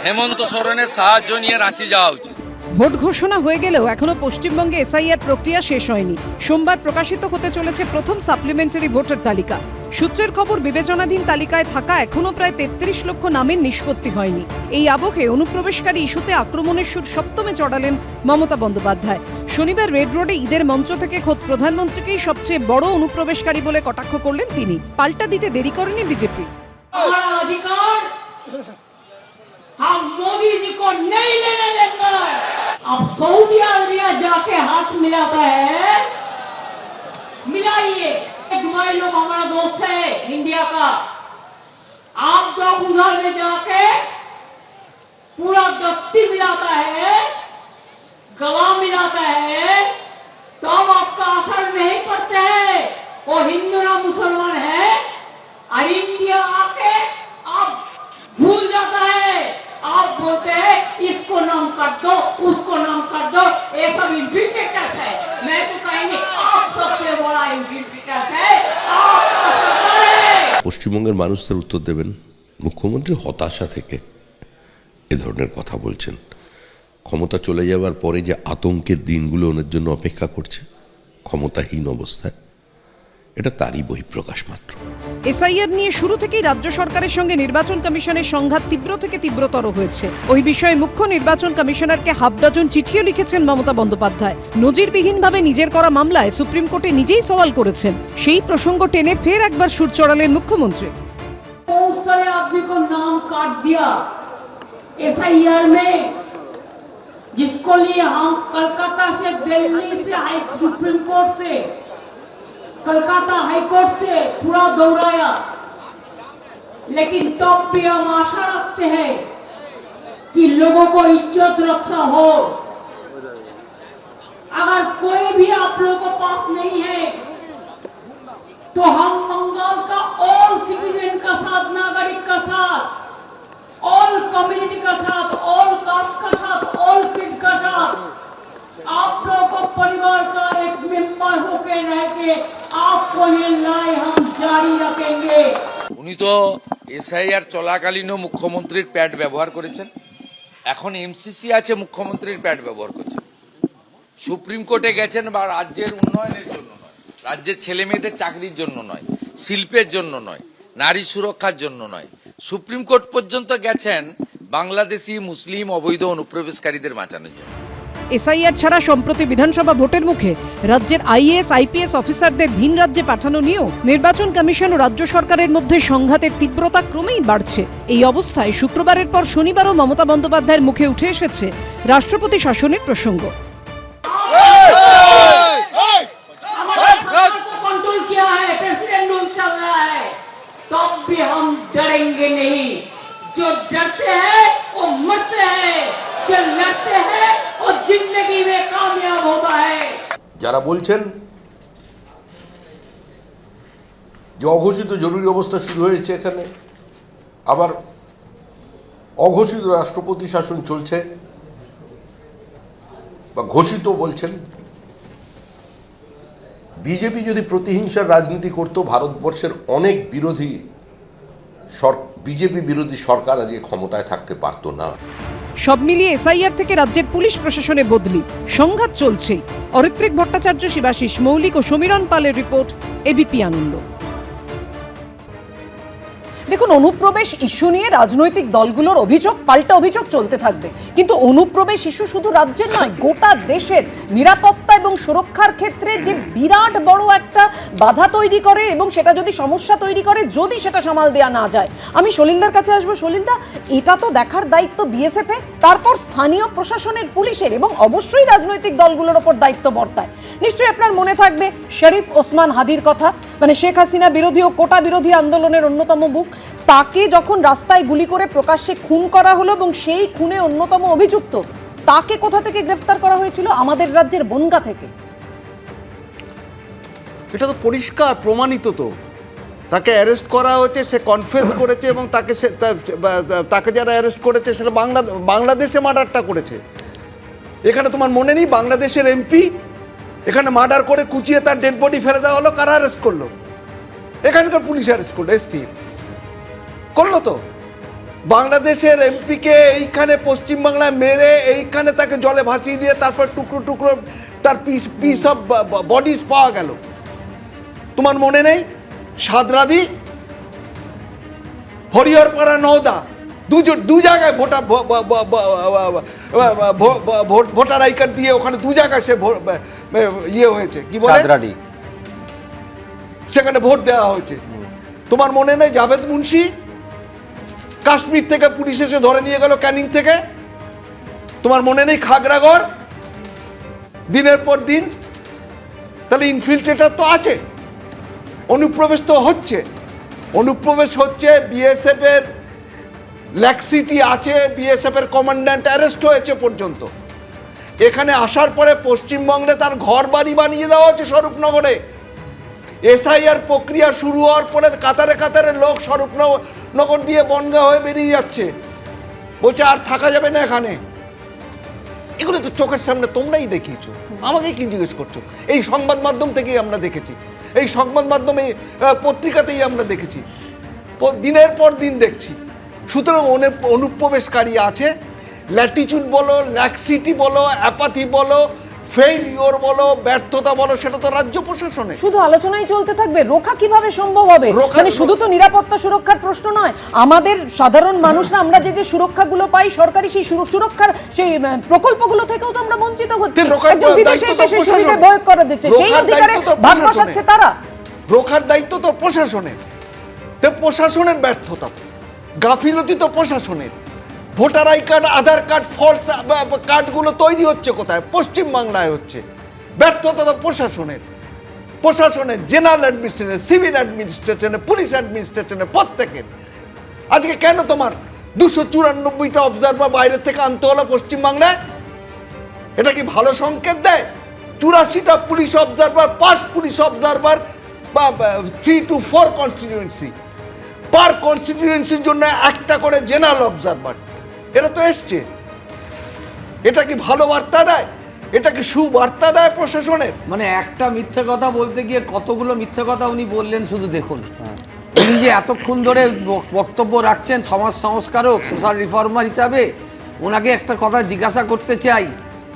হেমন্ত সোরেনের সাহায্য নিয়ে রাঁচি যাওয়া উচিত। ভোট ঘোষণা হয়ে গেলেও এখনো পশ্চিমবঙ্গে এসআইআর প্রক্রিয়া শেষ হয়নি। সোমবার প্রকাশিত হতে চলেছে প্রথম সাপ্লিমেন্টারি ভোটার তালিকা। সূত্রের খবর, বিবেচনাধীন তালিকায় থাকা এখনো প্রায় 33 লক্ষ নামের নিষ্পত্তি হয়নি। এই আবহে অনুপ্রবেশকারী ইস্যুতে আক্রমণের সুর সপ্তমে চড়ালেন মমতা বন্দ্যোপাধ্যায়। শনিবার রেড রোডে ঈদের মঞ্চ থেকে খোদ প্রধানমন্ত্রীকেই সবচেয়ে বড় অনুপ্রবেশকারী বলে কটাক্ষ করলেন তিনি। পাল্টা দিতে দেরি করেনি বিজেপি। अधिकार हम मोदी जी को नहीं लेने देंगे। अब सऊदी अरबिया जाके हाथ मिलाता है, मिलाइए। दुबई लोग हमारा दोस्त है इंडिया का, आप जब उधर ले जाके पूरा दस्ती मिलाता है, गला मिलाता है, तो अब आपका असर नहीं पड़ता है। वो हिंदू ना मुसलमान है, और इंडिया आके आप भूल जाता है। आप बोलते हैं इसको नाम कर दो, उसको नाम कर दो, ये सब इन्फिल्ट्रेटर्स है। मैं तो कहेंगे आप सबसे बड़ा इन्फिल्ट्रेटर्स है, आपका सरकार है। পশ্চিমবঙ্গের মানুষদের উত্তর দেবেন, মুখ্যমন্ত্রী হতাশা থেকে এ ধরনের কথা বলছেন। ক্ষমতা চলে যাওয়ার পরে যে আতঙ্কের দিনগুলো ওনার জন্য অপেক্ষা করছে ক্ষমতাহীন অবস্থায়, এটা তারই বহিঃপ্রকাশ মাত্র। এসআইআর নিয়ে শুরু থেকেই রাজ্য সরকারের সঙ্গে নির্বাচন কমিশনের সংঘাত তীব্র থেকে তীব্রতর হয়েছে। ওই বিষয়ে মুখ্য নির্বাচন কমিশনারকে হাফ ডজন চিঠিও লিখেছেন মমতা বন্দ্যোপাধ্যায়। নজিরবিহীনভাবে নিজের করা মামলায় সুপ্রিম কোর্টে নিজেই সওয়াল করেছেন। সেই প্রসঙ্গ টেনে ফের একবার সুর চড়ালেন মুখ্যমন্ত্রী। बहुत सारे आदमी को नाम काट दिया एसआईआर में, जिसको लिए हम कलकत्ता से, दिल्ली से, सुप्रीम कोर्ट से, कलकत्ता हाईकोर्ट से पूरा दौड़ाया, लेकिन तब भी हम आशा रखते हैं कि लोगों को इज्जत रक्षा हो। अगर कोई भी आप लोगों को पास नहीं है तो हम बंगाल का ऑल सिटीजन का साथ, नागरिक का साथ, ऑल कम्युनिटी का साथ, ऑल कास्ट का साथ, ऑल किड का साथ, आप लोगों को परिवार का एक मेंबर होके रह के आपको ये लड़ाई हम जारी रखेंगे। উনি তো এসআইআর চলাকালীনও মুখ্যমন্ত্রীর প্যাড ব্যবহার করেছেন, এখন এমসিসি আছে মুখ্যমন্ত্রীর প্যাড ব্যবহার করছেন। সুপ্রিম কোর্টে গেছেন বা রাজ্যের উন্নয়নের জন্য নয়, রাজ্যের ছেলে মেয়েদের চাকরির জন্য নয়, শিল্পের জন্য নয়, নারী সুরক্ষার জন্য নয়, সুপ্রিম কোর্ট পর্যন্ত গেছেন বাংলাদেশি মুসলিম অবৈধ অনুপ্রবেশকারীদের বাঁচানোর জন্য। এসআইআর ছাড়া সম্প্রতি বিধানসভা ভোটের মুখে রাজ্যের আইএএস আইপিএস অফিসারদের ভিন রাজ্যে পাঠানো নিয়েও নির্বাচন কমিশন ও রাজ্য সরকারের মধ্যে সংঘাতের তীব্রতা ক্রমেই বাড়ছে। এই অবস্থায় শুক্রবারের পর শনিবারও মমতা বন্দ্যোপাধ্যায়ের মুখে উঠে এসেছে রাষ্ট্রপতি শাসনের প্রসঙ্গ। कंट्रोल किया है, प्रेसिडेंट रूल चल रहा है, तब भी हम डरेंगे नहीं। जो डरते हैं वो मरते हैं, जो लड़ते हैं वो जिंदगी में कामयाब होता है। যারা বলছেন যে অঘোষিত জরুরি অবস্থা শুরু হয়েছে এখানে, আবার অঘোষিত রাষ্ট্রপতি শাসন চলছে বা ঘোষিত বলছেন, বিজেপি যদি প্রতিহিংসার রাজনীতি করত, ভারতবর্ষের অনেক বিজেপি বিরোধী সরকার আজকে ক্ষমতায় থাকতে পারত না। সব মিলিয়ে এসআইআর থেকে রাজ্যের পুলিশ প্রশাসনে বদলি, সংঘাত চলছেই। অরিত্রিক ভট্টাচার্য, শিবাশিস মৌলিক ও সমীরণ পালের রিপোর্ট, এবিপি আনন্দ। দেখুন, অনুপ্রবেশ ইস্যু নিয়ে রাজনৈতিক দলগুলোর অভিযোগ, পাল্টা অভিযোগ চলতে থাকবে, কিন্তু অনুপ্রবেশ ইস্যু শুধু রাজ্যের নয়, গোটা দেশের নিরাপত্তা এবং সুরক্ষার ক্ষেত্রে যে বিরাট বড় একটা বাধা তৈরি করে এবং সেটা যদি সমস্যা তৈরি করে, যদি সেটা সামাল দেওয়া না যায়। আমি সলিলদার কাছে আসবো। সলিলদা, এটা তো দেখার দায়িত্ব বিএসএফ এর, তারপর স্থানীয় প্রশাসনের, পুলিশের এবং অবশ্যই রাজনৈতিক দলগুলোর ওপর দায়িত্ব বর্তায়। নিশ্চয়ই আপনার মনে থাকবে শরীফ ওসমান হাদির কথা, মানে শেখ হাসিনা বিরোধী ও কোটা বিরোধী আন্দোলনের অন্যতম বুক। তাকে যখন রাস্তায় গুলি করে প্রকাশ্যে খুন করা হলো এবং সেই খুনে অন্যতম অভিযুক্ত, তাকে কোথা থেকে গ্রেফতার করা হয়েছিল? আমাদের রাজ্যের বনগা থেকে। এটা তো পরিষ্কার প্রমাণিত, তো তাকে অ্যারেস্ট করা হয়েছে, সে কনফেস করেছে এবং তাকে যারা অ্যারেস্ট করেছে সেটা বাংলাদেশে মার্ডারটা করেছে। এখানে তোমার মনে নেই বাংলাদেশের এমপি এখানে মার্ডার করে কুচিয়ে তার ডেড বডি ফেলে দেওয়া হলো, কারা অ্যারেস্ট করলো? এখানকার পুলিশ অ্যারেস্ট করলো, এসপি করলো। তো বাংলাদেশের এমপিকে এইখানে পশ্চিমবাংলায় মেরে এইখানে তাকে জলে ভাসিয়ে দিয়ে তারপর টুকরো টুকরো তার পিস অফ বডিজ পাওয়া গেল। তোমার মনে নেই সাদরাদি, হরিহরপাড়া, নওদা, দু জায়গায় ভোটার আই কার্ড দিয়ে ওখানে দু জায়গায় সে ইয়ে হয়েছে, কি বলে, সেখানে ভোট দেওয়া হয়েছে। তোমার মনে নেই জাভেদ মুন্সি, কাশ্মীর থেকে পুলিশ এসে ধরে নিয়ে গেল ক্যানিং থেকে। তোমার মনে নেই খাগড়াগড়, দিনের পর দিন। তাহলে ইনফিল্ট্রেটার তো আছে, অনুপ্রবেশ তো হচ্ছে। অনুপ্রবেশ হচ্ছে, বিএসএফ এর ল্যাক্সিটি আছে, বিএসএফ এর কমান্ড্যান্ট অ্যারেস্ট হয়েছে পর্যন্ত। এখানে আসার পরে পশ্চিমবঙ্গে তার ঘর বাড়ি বানিয়ে দেওয়া হচ্ছে স্বরূপনগরে। এসআইআর প্রক্রিয়া শুরু হওয়ার পরে কাতারে কাতারে লোক স্বরূপনগর দিয়ে বনগাঁ হয়ে বেরিয়ে যাচ্ছে, বলছে আর থাকা যাবে না এখানে। এগুলো তো চোখের সামনে তোমরাই দেখিয়েছো, আমাকে কি জিজ্ঞেস করছো? এই সংবাদ মাধ্যম থেকেই আমরা দেখেছি, এই সংবাদ মাধ্যমে পত্রিকাতেই আমরা দেখেছি, দিনের পর দিন দেখছি। সুতরাং অনুপ্রবেশকারী আছে, ল্যাটিচিউড বলো, ল্যাক্সিটি বলো, অ্যাপাথি বলো, ফেইলিওর বলো, ব্যর্থতা বলো, সেটা তো রাজ্য প্রশাসনে। শুধু আলোচনাই চলতে থাকবে, রোখা কিভাবে সম্ভব হবে? মানে শুধু তো নিরাপত্তা সুরক্ষার প্রশ্ন নয়, আমাদের সাধারণ মানুষরা আমরা যে সুরক্ষাগুলো পাই সরকারি, সেই সুরক্ষার সেই প্রকল্পগুলো থেকেও তো আমরা বঞ্চিত হচ্ছি। একজন বিদেশে এসে সেই সুবিধা প্রয়োগ করে দিচ্ছে, সেই অধিকারে ভাগ বসাচ্ছে তারা। রোখার দায়িত্ব তো প্রশাসনের, তো প্রশাসনের ব্যর্থতা, গাফিলতি তো প্রশাসনের। Voter I card, Aadhaar card, false কার্ডগুলো তৈরি হচ্ছে কোথায়? পশ্চিমবাংলায় হচ্ছে। ব্যর্থতা তো প্রশাসনের, জেনারেল অ্যাডমিনিস্ট্রেশনের, সিভিল অ্যাডমিনিস্ট্রেশনের, পুলিশ অ্যাডমিনিস্ট্রেশনের, প্রত্যেকের। আজকে কেন তোমার 294টা অবজারভার বাইরে থেকে আনতে হলো পশ্চিমবাংলায়? এটা কি ভালো সংকেত দেয়? 84টা পুলিশ অবজারভার, 5 পুলিশ অবজারভার বা 3 to 4 কনস্টিটিউয়েন্সি, পার কনস্টিটিউয়েন্সির জন্য একটা করে জেনারেল অবজারভার। এটা তো এসছে। এটা কি ভালো বার্তা দেয়? এটা কি সুবার্তা দেয় প্রশাসনের? মানে একটা মিথ্যে কথা বলতে গিয়ে কতগুলো মিথ্যে কথা উনি বললেন শুধু দেখুন। উনি যে এতক্ষণ ধরে বক্তব্য রাখছেন সমাজ সংস্কারক, সোশ্যাল রিফর্মার হিসাবে, ওনাকে একটা কথা জিজ্ঞাসা করতে চাই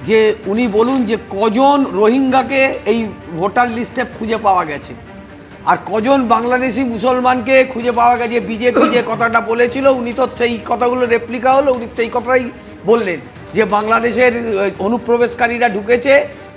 যে উনি বলুন যে কজন রোহিঙ্গাকে এই ভোটার লিস্টে খুঁজে পাওয়া গেছে আর কজন বাংলাদেশি মুসলমানকে খুঁজে পাওয়া গেছে। বিজেপি যে কথাটা বলেছিল উনি তো সেই কথাগুলো রেপ্লিকা হলো, উনি সেই কথাই বললেন যে বাংলাদেশের অনুপ্রবেশকারীরা ঢুকেছে,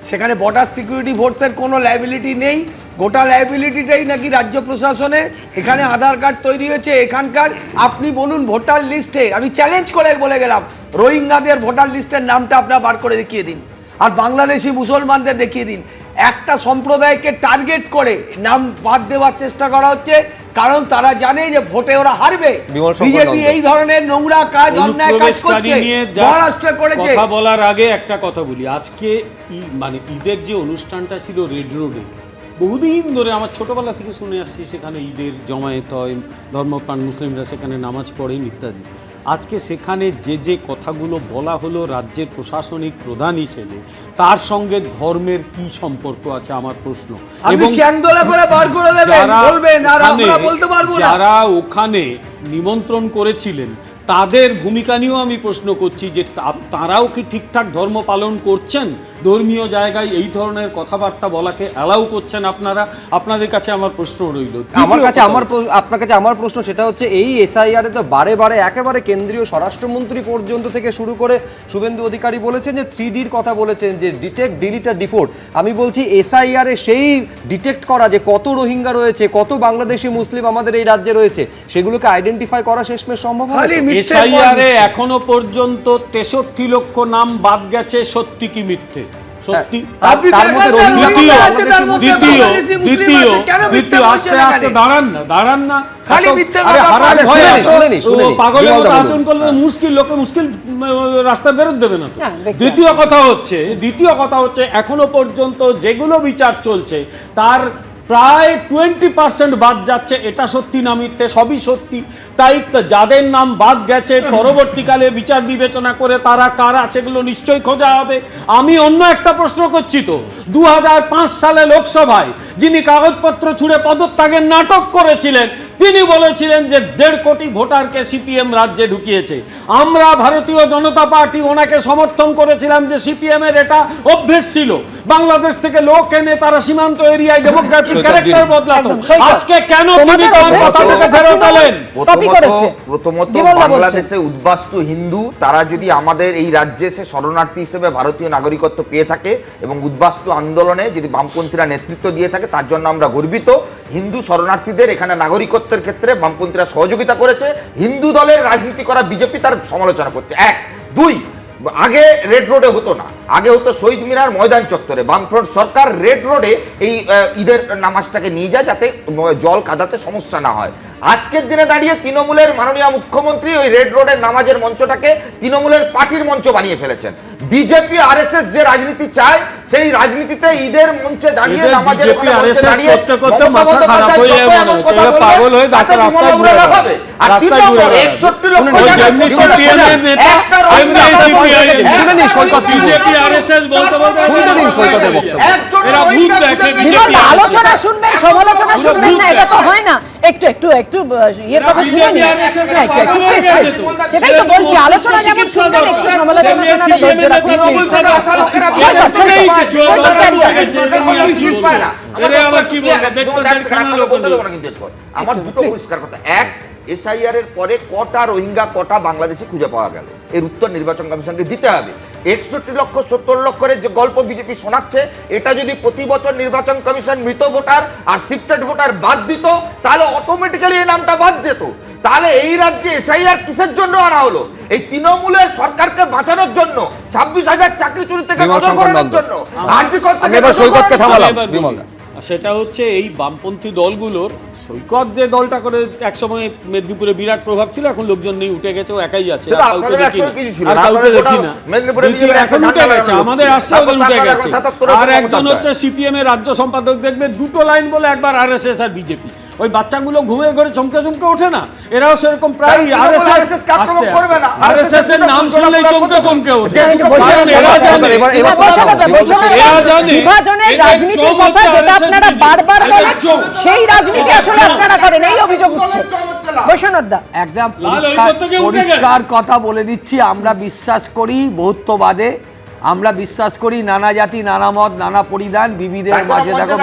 সেখানে বর্ডার সিকিউরিটি ফোর্সের কোনো লায়াবিলিটি নেই, গোটা লায়াবিলিটিটাই নাকি রাজ্য প্রশাসনের। এখানে আধার কার্ড তৈরি হয়েছে এখানকার। আপনি বলুন ভোটার লিস্টে, আমি চ্যালেঞ্জ করে বলে গেলাম, রোহিঙ্গাদের ভোটার লিস্টের নামটা আপনারা বার করে দেখিয়ে দিন আর বাংলাদেশি মুসলমানদের দেখিয়ে দিন। একটা সম্প্রদায়কে টার্গেট করে নাম বাদ দেওয়ার চেষ্টা করা হচ্ছে, কারণ তারা জানে যে ভোটে ওরা হারবে। বিজেপি এই ধরনের নোংরা কাজ, অন্যায় কাজ করছে, মহারাষ্ট্রে করেছে। কথা বলার আগে একটা কথা বলি, আজকে মানে ঈদের যে অনুষ্ঠানটা ছিল রেড রোডে, বহুদিন ধরে আমার ছোটবেলা থেকে শুনে আসছি সেখানে ঈদের জমায়েত হয়, ধর্মপ্রাণ মুসলিমরা সেখানে নামাজ পড়েন ইত্যাদি। আজকে সেখানে যে কথাগুলো বলা হলো রাজ্যের প্রশাসনিক প্রধান হিসেবে, তার সঙ্গে ধর্মের কি সম্পর্ক আছে আমার প্রশ্ন। এবং যারা ওখানে নিমন্ত্রণ করেছিলেন তাদের ভূমিকা নিয়েও আমি প্রশ্ন করছি যে তারাও কি ঠিকঠাক ধর্ম পালন করছেন, ধর্মীয় জায়গায় এই ধরনের কথাবার্তা বলাকে অ্যালাউ করছেন আপনারা? আপনাদের কাছে আমার প্রশ্ন রইল। আপনার কাছে আমার প্রশ্ন সেটা হচ্ছে, এই এসআইআর এ তো বারে বারে একেবারে কেন্দ্রীয় স্বরাষ্ট্রমন্ত্রী পর্যন্ত থেকে শুরু করে শুভেন্দু অধিকারী বলেছেন যে 3Dর কথা বলেছেন, যে ডিটেক্ট, ডিলিট আর ডিপোর্ট। আমি বলছি এসআইআর এ সেই ডিটেক্ট করা যে কত রোহিঙ্গা রয়েছে, কত বাংলাদেশি মুসলিম আমাদের এই রাজ্যে রয়েছে, সেগুলোকে আইডেন্টিফাই করা শেষমেশ সম্ভব হবে? এসআইআর এ এখনো পর্যন্ত 63 লক্ষ নাম বাদ গেছে, সত্যি কি মিথ্যে? সত্যি। দ্বিতীয় আস্তে আস্তে দাঁড়ান না পাগলের মতো আচরণ করলে মুশকিল, লোকে মুশকিল রাস্তায় বেরোতে দেবে না। দ্বিতীয় কথা হচ্ছে এখনো পর্যন্ত যেগুলো বিচার চলছে তার প্রায় 20% বাদ যাচ্ছে। এটা সত্যি না মিথ্যে? সবই সত্যি। তাই যাদের নাম বাদ গেছে পরবর্তীকালে বিচার বিবেচনা করে তারা কারা সেগুলো নিশ্চয়ই খোঁজা হবে। আমি অন্য একটা প্রশ্ন করছি, তো 2005 সালে লোকসভায় যিনি কাগজপত্র ছুঁড়ে পদত্যাগের নাটক করেছিলেন তিনি বলেছিলেন যে 1.5 কোটি ভোটারকে সিপিএম রাজ্যে ঢুকিয়েছে। আমরা ভারতীয় জনতা পার্টি ওনাকে সমর্থন করেছিলাম যে সিপিএম এর এটা অভ্যেস ছিল, বাংলাদেশ থেকে লোক এনে তারা সীমান্ত এরিয়ায় ডেমোক্রেটিক ক্যারেক্টার বদলাতো। আজকে কেন তিনি তার কথা থেকে ফেরত এলেন? প্রথমত বাংলাদেশে উদ্বাস্তু হিন্দু তারা যদি আমাদের এই রাজ্যে এসে শরণার্থী হিসেবে ভারতীয় নাগরিকত্ব পেয়ে থাকে এবং উদ্বাস্তু আন্দোলনে যদি বামপন্থীরা নেতৃত্ব দিয়ে থাকে তার জন্য আমরা গর্বিত। হিন্দু শরণার্থীদের এখানে নাগরিকত্বের ক্ষেত্রে বামপন্থীরা সহযোগিতা করেছে, হিন্দু দলের রাজনীতি করা বিজেপি তার সমালোচনা করছে। 1, 2, আগে রেড রোডে হতো না, আগে হতো শহীদ মিনার ময়দান চত্বরে। বামফ্রন্ট সরকার রেড রোডে এই ঈদের নামাজটাকে নিয়ে যায় যাতে জল কাদাতে সমস্যা না হয়। আজকের দিনে দাঁড়িয়ে তৃণমূলের মাননীয় মুখ্যমন্ত্রী ওই রেড রোডের নামাজের মঞ্চটাকে তৃণমূলের পার্টির মঞ্চ বানিয়ে ফেলেছেন। বিজেপি আরএসএস যে রাজনীতি চায় সেই রাজনীতিতে ঈদের মঞ্চে দাঁড়িয়ে নামাজের মঞ্চে দাঁড়িয়ে আলোচনা শুনবেন, সমালোচনা শুনবেন না, এটা তো হয় না। একটু ইয়ের কথা শুনে নিন। সেটাই তো বলছি, আলোচনা যেমন শুনবেন একটু সমালোচনা শোনাটা ধৈর্য রাখুন। আমার দুটো পরিষ্কার কথা। 1, এসআইআর এর পরে কটা রোহিঙ্গা কটা বাংলাদেশে খুঁজে পাওয়া গেল, এর উত্তর নির্বাচন কমিশনকে দিতে হবে। 61 লক্ষ 70 লক্ষের যে গল্প বিজেপি শোনাচ্ছে, এটা যদি প্রতি বছর নির্বাচন কমিশন মৃত ভোটার আর শিফটেড ভোটার বাদ দিত তাহলে অটোমেটিক্যালি এই নামটা বাদ যেত। তাহলে এই রাজ্যে এসআইআর কিসের জন্য আনা হলো? এই তৃণমূলের সরকারকে বাঁচানোর জন্য, 26,000 চাকরি চুরি থেকে নজর করানোর জন্য। সেটা হচ্ছে এই বামপন্থী দলগুলোর সৈকত যে দলটা করে একসময় মেদিনীপুরে বিরাট প্রভাব ছিল, এখন লোকজন নেই, উঠে গেছে, ও একাই আছে, আমাদের আসছে উঠে গেছে। আর একজন হচ্ছে সিপিএম এর রাজ্য সম্পাদক, দেখবে 2 লাইন বলে একবার আরএসএস আর বিজেপি। ওই বাচ্চাগুলো ঘুমের ঘরে চমকে চমকে ওঠে না, এরাও সেরকম প্রায় আরএসএস এর নাম শুনলেই চমকে চমকে ওঠে। বিভাজনের রাজনীতির কথা যেটা আপনারা বারবার বলেন, সেই রাজনীতি আসলে আপনারা করেন, এই অভিযোগ উঠছে। একদম পরিষ্কার কথা বলে দিচ্ছি, আমরা বিশ্বাস করি বহুত্ববাদে, আমরা বিশ্বাস করি নানা জাতি, নানা মত, নানা পরিধান, বিবিধের মাঝে দেখো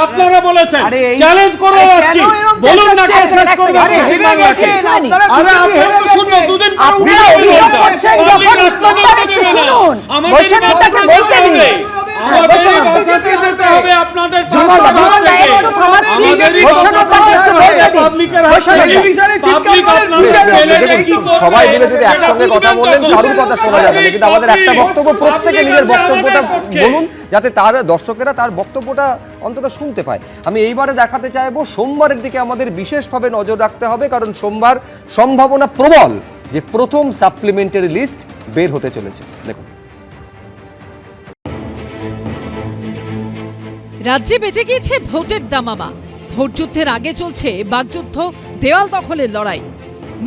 আপনারা বলেছেন চ্যালেঞ্জ করে যাচ্ছি, বলুন না কে শেষ করবে। সবাই মিলে যদি একসঙ্গে কথা বললেন কারোর কথা শোনা যাবে না, কিন্তু আমাদের একটা বক্তব্য, প্রত্যেকে নিজের বক্তব্যটা বলুন যাতে তার দর্শকেরা তার বক্তব্যটা অন্তত শুনতে পায়। আমি এইবারে দেখাতে চাইবো সোমবারের দিকে আমাদের বিশেষভাবে নজর রাখতে হবে, কারণ সোমবার সম্ভাবনা প্রবল যে প্রথম সাপ্লিমেন্টারি লিস্ট বের হতে চলেছে। দেখুন, রাজ্যে বেজে গিয়েছে ভোটের দামামা। ভোট যুদ্ধের আগে চলছে বাকযুদ্ধ, দেওয়াল দখলের লড়াই।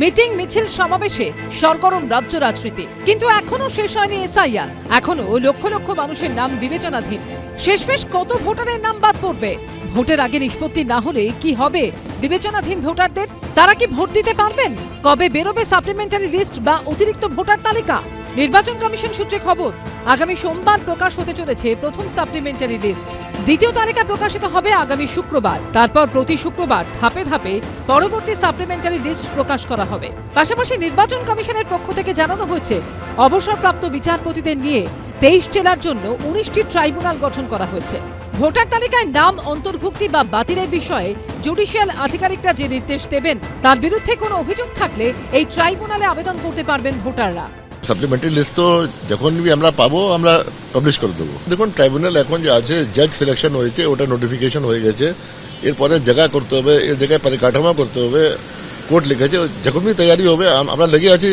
মিটিং মিছিল সমাবেশে সরগরম রাজ্য রাজনীতি। কিন্তু এখনো শেষ হয়নি এসআইআর, এখনো লক্ষ লক্ষ মানুষের নাম বিবেচনাধীন। শেষমেশ কত ভোটারের নাম বাদ পড়বে? ভোটের আগে নিষ্পত্তি না হলে কি হবে বিবেচনাধীন ভোটারদের? তারা কি ভোট দিতে পারবেন? কবে বেরোবে সাপ্লিমেন্টারি লিস্ট বা অতিরিক্ত ভোটার তালিকা? নির্বাচন কমিশন সূত্রে খবর, আগামী সোমবার প্রকাশ হতে চলেছে প্রথম সাপ্লিমেন্টারি লিস্ট। দ্বিতীয় তালিকা প্রকাশিত হবে আগামী শুক্রবার। তারপর প্রতি শুক্রবার ধাপে ধাপে পরবর্তী সাপ্লিমেন্টারি লিস্ট প্রকাশ করা হবে। পাশাপাশি নির্বাচন কমিশনের পক্ষ থেকে জানানো হয়েছে, অবসরপ্রাপ্ত বিচারপতিদের নিয়ে 23 জেলার জন্য 19টি ট্রাইব্যুনাল গঠন করা হয়েছে। ভোটার তালিকায় নাম অন্তর্ভুক্তি বা বাতিলের বিষয়ে জুডিশিয়াল আধিকারিকরা যে নির্দেশ দেবেন, তার বিরুদ্ধে কোনো অভিযোগ থাকলে এই ট্রাইব্যুনালে আবেদন করতে পারবেন ভোটাররা। সাপ্লিমেন্টারি লিস্ট তো যখন আমরা পাবো আমরা পাবলিশ করে দেবো। দেখুন, ট্রাইব্যুনাল এখন যে আছে, জাজ সিলেকশন হয়েছে, ওটা নোটিফিকেশন হয়ে গেছে। এরপরে জায়গা করতে হবে, এর জায়গায় পরিকাঠামো করতে হবে, কোর্ট লিখেছে। যখনই তৈরি হবে আমরা লেগে আছি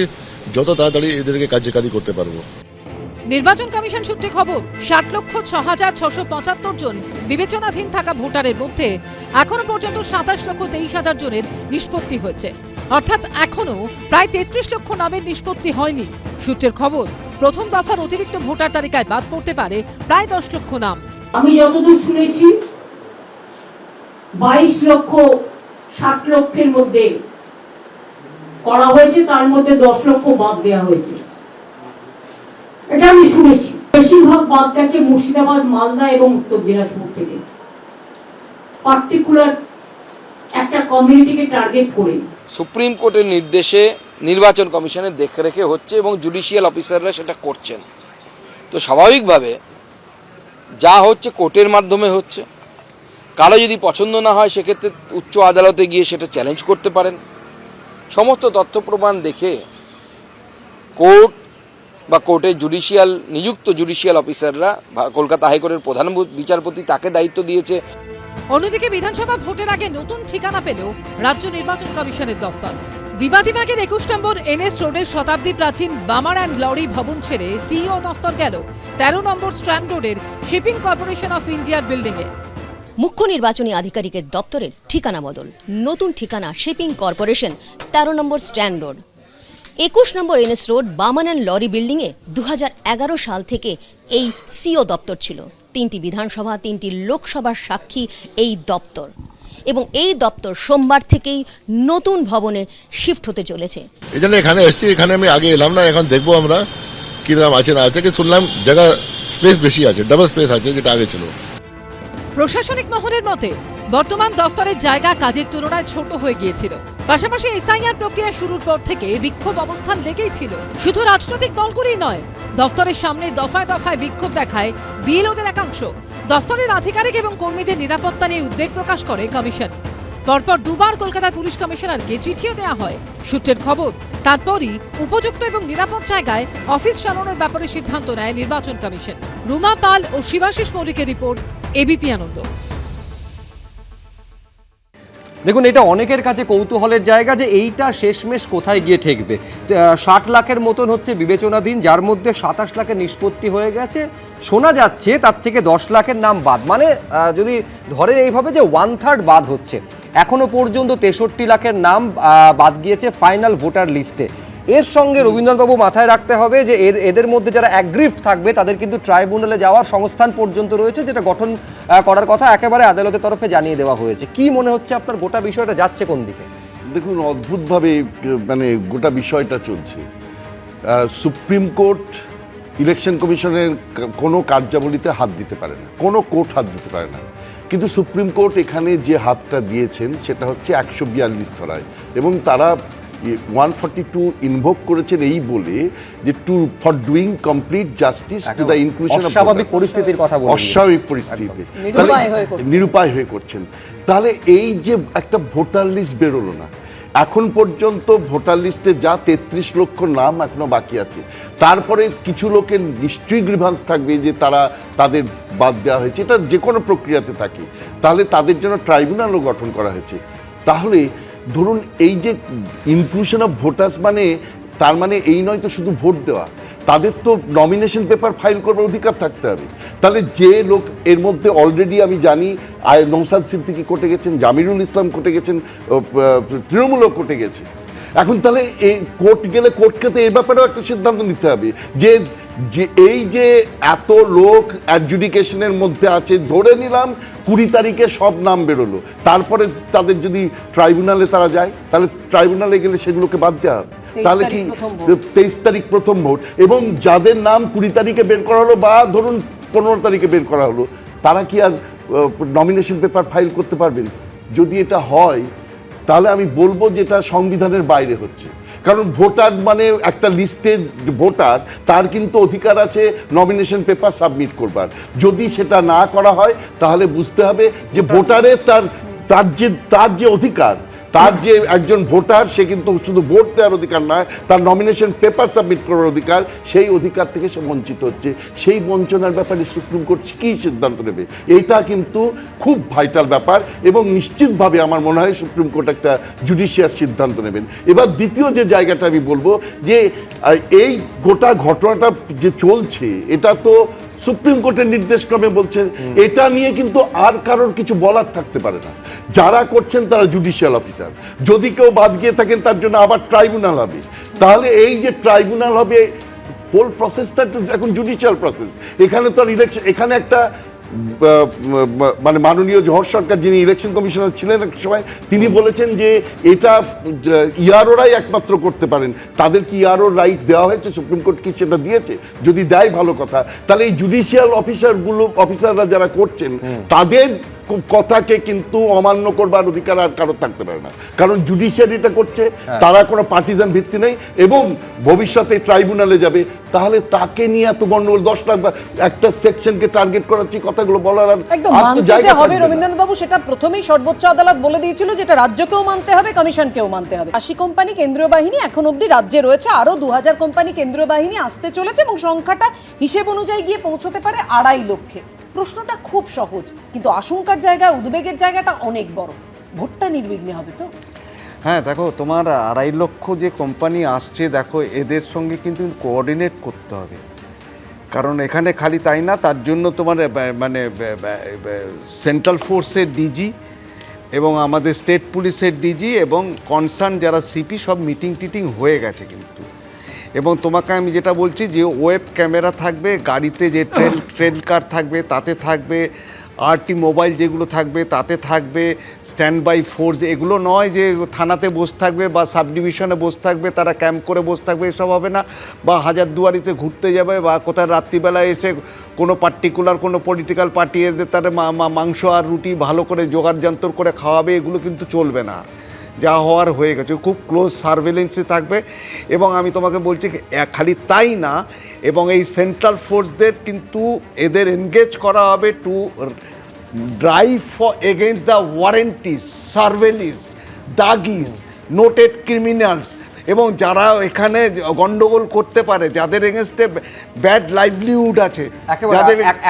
যত তাড়াতাড়ি এদেরকে কার্যকারী করতে পারবো। নির্বাচন কমিশন সূত্রে খবর, 60,06,675 জন বিবেচনাধীন থাকা ভোটারের মধ্যে এখনো পর্যন্ত 27,23,000 জনের নিষ্পত্তি হয়েছে। অর্থাৎ এখনো প্রায় 33 লক্ষ নামের নিষ্পত্তি হয়নি। সূত্রের খবর, প্রথম দফার অতিরিক্ত ভোটার তালিকায় বাদ পড়তে পারে প্রায় 10 লক্ষ নাম। আমি যতদূর শুনেছি 22,60,000 লক্ষের মধ্যে করা হয়েছে, তার মধ্যে 10 লক্ষ বাদ দেওয়া হয়েছে, এটা আমি শুনেছি। বেশিরভাগ বাদ গেছে মুর্শিদাবাদ, মালদা এবং উত্তর দিনাজপুর থেকে, পার্টিকুলার একটা কমিউনিটিকে টার্গেট করে। সুপ্রিম কোর্টের নির্দেশে নির্বাচন কমিশনের দেখরেখে হচ্ছে এবং জুডিশিয়াল অফিসাররা সেটা করছেন। তো স্বাভাবিকভাবে যা হচ্ছে কোর্টের মাধ্যমে হচ্ছে। কারো যদি পছন্দ না হয় সেক্ষেত্রে উচ্চ আদালতে গিয়ে সেটা চ্যালেঞ্জ করতে পারেন। সমস্ত তথ্য প্রমাণ দেখে কোর্ট বা কোর্টের নিযুক্ত জুডিশিয়াল অফিসাররা, কলকাতা হাইকোর্টের প্রধান বিচারপতি তাকে দায়িত্ব দিয়েছে। অন্যদিকে বিধানসভা ভোটের আগে নতুন ঠিকানা পেল রাজ্য নির্বাচন কমিশনের দফতর। বিবাদীবাগের 21 নম্বর NS রোডের শতাব্দী প্রাচীন বামার অ্যান্ড লরি ভবন ছেড়ে সিইও দফতর গেল 13 নম্বর স্ট্র্যান্ড রোডের শিপিং কর্পোরেশন অফ ইন্ডিয়ার বিল্ডিংয়ে। মুখ্য নির্বাচনী আধিকারিকের দপ্তরের ঠিকানা বদল, নতুন ঠিকানা শিপিং কর্পোরেশন, 13 নম্বর স্ট্র্যান্ড রোড। 21 নম্বর NS road Balmer and Lawrie বিল্ডিংয়ে 2011 সাল থেকে এই সিও দপ্তর ছিল। 3টি বিধানসভা, 3টি লোকসভার সাক্ষী এই দপ্তর, এবং এই দপ্তর সোমবার থেকেই নতুন ভবনে শিফট হতে চলেছে। এই জন্য এখানে এসছি। এখানে আমি আগে এলাম না, এখন দেখবো আমরা কিরকম আছে না আছে। কি শুনলাম জায়গা স্পেস বেশি আছে, ডাবল স্পেস আছে যেটা আগে ছিল। প্রশাসনিক মহলের মতে বর্তমান দফতরের জায়গা কাজের তুলনায় ছোট হয়ে গিয়েছিল। পাশাপাশি এসআইআর প্রক্রিয়া শুরুর পর থেকে বিক্ষোভ অবস্থান লেগেই ছিল। শুধু রাজনৈতিক দলগুলোই নয়, দফতরের সামনে দফায় দফায় বিক্ষোভ দেখায় বিএলওদের একাংশ। দফতরের আধিকারিক এবং কর্মীদের নিরাপত্তা নিয়ে উদ্বেগ প্রকাশ করে কমিশন। পরপর দুবার কলকাতার পুলিশ কমিশনারকে চিঠিও দেওয়া হয়। সূত্রের খবর, তারপরই উপযুক্ত এবং নিরাপদ জায়গায় অফিস চালানোর ব্যাপারে সিদ্ধান্ত নেয় নির্বাচন কমিশন। রুমা পাল ও শিবাশিস মৌলিকের রিপোর্ট, এবিপি আনন্দ। দেখুন, এটা অনেকের কাছে কৌতূহলের জায়গা যে এইটা শেষমেশ কোথায় গিয়ে ঠেকবে। 60 লাখের মতন হচ্ছে বিবেচনাধীন, যার মধ্যে 27 লাখের নিষ্পত্তি হয়ে গেছে। শোনা যাচ্ছে তার থেকে 10 লাখের নাম বাদ, মানে যদি ধরেন এইভাবে যে 1/3 বাদ হচ্ছে। এখনো পর্যন্ত 63 লাখের নাম বাদ গিয়েছে ফাইনাল ভোটার লিস্টে। এর সঙ্গে রবীন্দ্রনাথবাবু মাথায় রাখতে হবে যে এদের মধ্যে যারা অ্যাগ্রিভড থাকবে তাদের কিন্তু ট্রাইব্যুনালে যাওয়ার সংস্থান পর্যন্ত রয়েছে, যেটা গঠন করার কথা একেবারে আদালতের তরফে জানিয়ে দেওয়া হয়েছে। কি মনে হচ্ছে আপনার গোটা বিষয়টা যাচ্ছে কোন দিকে? দেখুন, অদ্ভুতভাবে মানে গোটা বিষয়টা চলছে। সুপ্রিম কোর্ট ইলেকশন কমিশনের কোনো কার্যাবলীতে হাত দিতে পারে না, কোনো কোর্ট হাত দিতে পারে না। কিন্তু সুপ্রিম কোর্ট এখানে যে হাতটা দিয়েছেন সেটা হচ্ছে 142 ধারায়, এবং তারা 142 ইনভোক করেছেন এই বলে যে for doing complete justice to the inclusion of অস্বাভাবিক পরিস্থিতির কথা বলেন, অস্বাভাবিক পরিস্থিতি নিরুপায় হয়ে করছেন। তাহলে এই যে একটা ভোটার লিস্ট বেরোলো না, এখন পর্যন্ত ভোটার লিস্টে যা 33 লক্ষ নাম এখনো বাকি আছে, তারপরে কিছু লোকের নিশ্চয়ই গ্রিভান্স থাকবে যে তাদের বাদ দেওয়া হয়েছে। এটা যে কোনো প্রক্রিয়াতে থাকে, তাহলে তাদের জন্য ট্রাইব্যুনালও গঠন করা হয়েছে। তাহলে ধরুন এই যে ইনক্লুশন অফ ভোটার্স, মানে তার মানে এই নয় তো শুধু ভোট দেওয়া, তাদের তো নমিনেশন পেপার ফাইল করবার অধিকার থাকতে হবে। তাহলে যে লোক এর মধ্যে অলরেডি আমি জানি নওশাদ সিদ্দিকী কোর্টে গেছেন, জামিরুল ইসলাম কোর্টে গেছেন, তৃণমূলও কোর্টে গেছে। এখন তাহলে এই কোর্ট গেলে কোর্টকে তো এই ব্যাপারেও একটা সিদ্ধান্ত নিতে হবে যে যে এই যে এত লোক অ্যাডজুডিকেশনের মধ্যে আছে, ধরে নিলাম 20 তারিখে সব নাম বেরোলো, তারপরে তাদের যদি ট্রাইব্যুনালে তারা যায়, তাহলে ট্রাইব্যুনালে গেলে সেগুলোকে বাদ দেওয়া হবে। তাহলে কি 23 তারিখ প্রথম ভোট, এবং যাদের নাম 20 তারিখে বের করা হলো বা ধরুন 15 তারিখে বের করা হলো, তারা কি আর নমিনেশন পেপার ফাইল করতে পারবেন? যদি এটা হয় তাহলে আমি বলবো যে এটা সংবিধানের বাইরে হচ্ছে। কারণ ভোটার মানে একটা লিস্টে ভোটার, তার কিন্তু অধিকার আছে নমিনেশন পেপার সাবমিট করবার। যদি সেটা না করা হয় তাহলে বুঝতে হবে যে ভোটারের তার যে অধিকার, তার যে একজন ভোটার, সে কিন্তু শুধু ভোট দেওয়ার অধিকার নয়, তার নমিনেশন পেপার সাবমিট করার অধিকার, সেই অধিকার থেকে সে বঞ্চিত হচ্ছে। সেই বঞ্চনার ব্যাপারে সুপ্রিম কোর্ট কী সিদ্ধান্ত নেবে, এইটা কিন্তু খুব ভাইটাল ব্যাপার, এবং নিশ্চিতভাবে আমার মনে হয় সুপ্রিম কোর্ট একটা জুডিশিয়াস সিদ্ধান্ত নেবেন। এবার দ্বিতীয় যে জায়গাটা আমি বলবো যে এই গোটা ঘটনাটা যে চলছে, এটা তো সুপ্রিম কোর্টের নির্দেশক্রমে বলছেন, এটা নিয়ে কিন্তু আর কারোর কিছু বলার থাকতে পারে না। যারা করছেন তারা জুডিশিয়াল অফিসার, যদি কেউ বাদ গিয়ে থাকেন তার জন্য আবার ট্রাইব্যুনাল হবে। তাহলে এই যে ট্রাইব্যুনাল হবে, হোল প্রসেসটা এখন জুডিশিয়াল প্রসেস। এখানে তো ইলেকশন, এখানে একটা মানে মাননীয় জহর সরকার, যিনি ইলেকশন কমিশনার ছিলেন এক সময়, তিনি বলেছেন যে এটা ইআরওরাই একমাত্র করতে পারেন। তাদের কি ইআরও রাইট দেওয়া হয়েছে? সুপ্রিম কোর্ট কি সেটা দিয়েছে? যদি দেয় ভালো কথা। তাহলে এই জুডিশিয়াল অফিসাররা যারা করছেন, তাদের কথাকে কিন্তু অমান্য করবার অধিকার আর কারো থাকতে পারে না। কারণ জুডিশিয়ারিটা করছে, তারা কোনো পার্টিজান ভিত্তি নেই, এবং ভবিষ্যতে ট্রাইব্যুনালে যাবে। তাহলে তাকে নিয়ে এত গন্ডগোল, 10 লাখ বা একটা সেকশনকে টার্গেট করাচ্ছি, কথাগুলো বলার আর জায়গা হবে। রবীন্দ্রনাথ বাবু সেটা প্রথমেই সর্বোচ্চ আদালত বলে দিয়েছিল, যেটা রাজ্যকেও মানতে হবে, কমিশনকেও মানতে হবে। 80 কোম্পানি কেন্দ্রীয় বাহিনী এখন অবধি রাজ্যে রয়েছে, আরো 2000 কোম্পানি কেন্দ্রীয় বাহিনী আসতে চলেছে, এবং সংখ্যাটা হিসেব অনুযায়ী গিয়ে পৌঁছতে পারে 2.5 লক্ষে। প্রশ্নটা খুব সহজ, কিন্তু আশঙ্কার জায়গা, উদ্বেগের জায়গাটা অনেক বড়। ভোটটা নির্বিঘ্নে হবে তো? হ্যাঁ, দেখো, তোমার 2.5 লক্ষ যে কোম্পানি আসছে, দেখো এদের সঙ্গে কিন্তু কোঅর্ডিনেট করতে হবে। কারণ এখানে খালি তাই না, তার জন্য তোমার মানে সেন্ট্রাল ফোর্সের ডিজি এবং আমাদের স্টেট পুলিশের ডিজি এবং কনসার্ন যারা সিপি, সব মিটিং টিটিং হয়ে গেছে কিন্তু। এবং তোমাকে আমি যেটা বলছি যে ওয়েব ক্যামেরা থাকবে, গাড়িতে যে ট্রেন কার থাকবে তাতে থাকবে, আরটি মোবাইল যেগুলো থাকবে তাতে থাকবে, স্ট্যান্ড বাই ফোর্স। এগুলো নয় যে থানাতে বসে থাকবে বা সাব ডিভিশনে বসে থাকবে, তারা ক্যাম্প করে বসে থাকবে, এসব হবে না। বা হাজারদুয়ারিতে ঘুরতে যাবে, বা কোথায় রাত্রিবেলায় এসে কোনো পার্টিকুলার কোনো পলিটিক্যাল পার্টি এদের তারা মাংস আর রুটি ভালো করে জোগাড় যন্ত্র করে খাওয়াবে, এগুলো কিন্তু চলবে না। যা হওয়ার হয়ে গেছে, খুব ক্লোজ সার্ভেলেন্সে থাকবে। এবং আমি তোমাকে বলছি খালি তাই না, এবং এই সেন্ট্রাল ফোর্সদের কিন্তু এদের এনগেজ করা হবে to drive for against the warrantees, surveillees, দাগিস, নোটেড ক্রিমিনালস, এবং যারা এখানে গন্ডগোল করতে পারে, যাদের এগেনস্টে ব্যাড লাইভলিহুড আছে।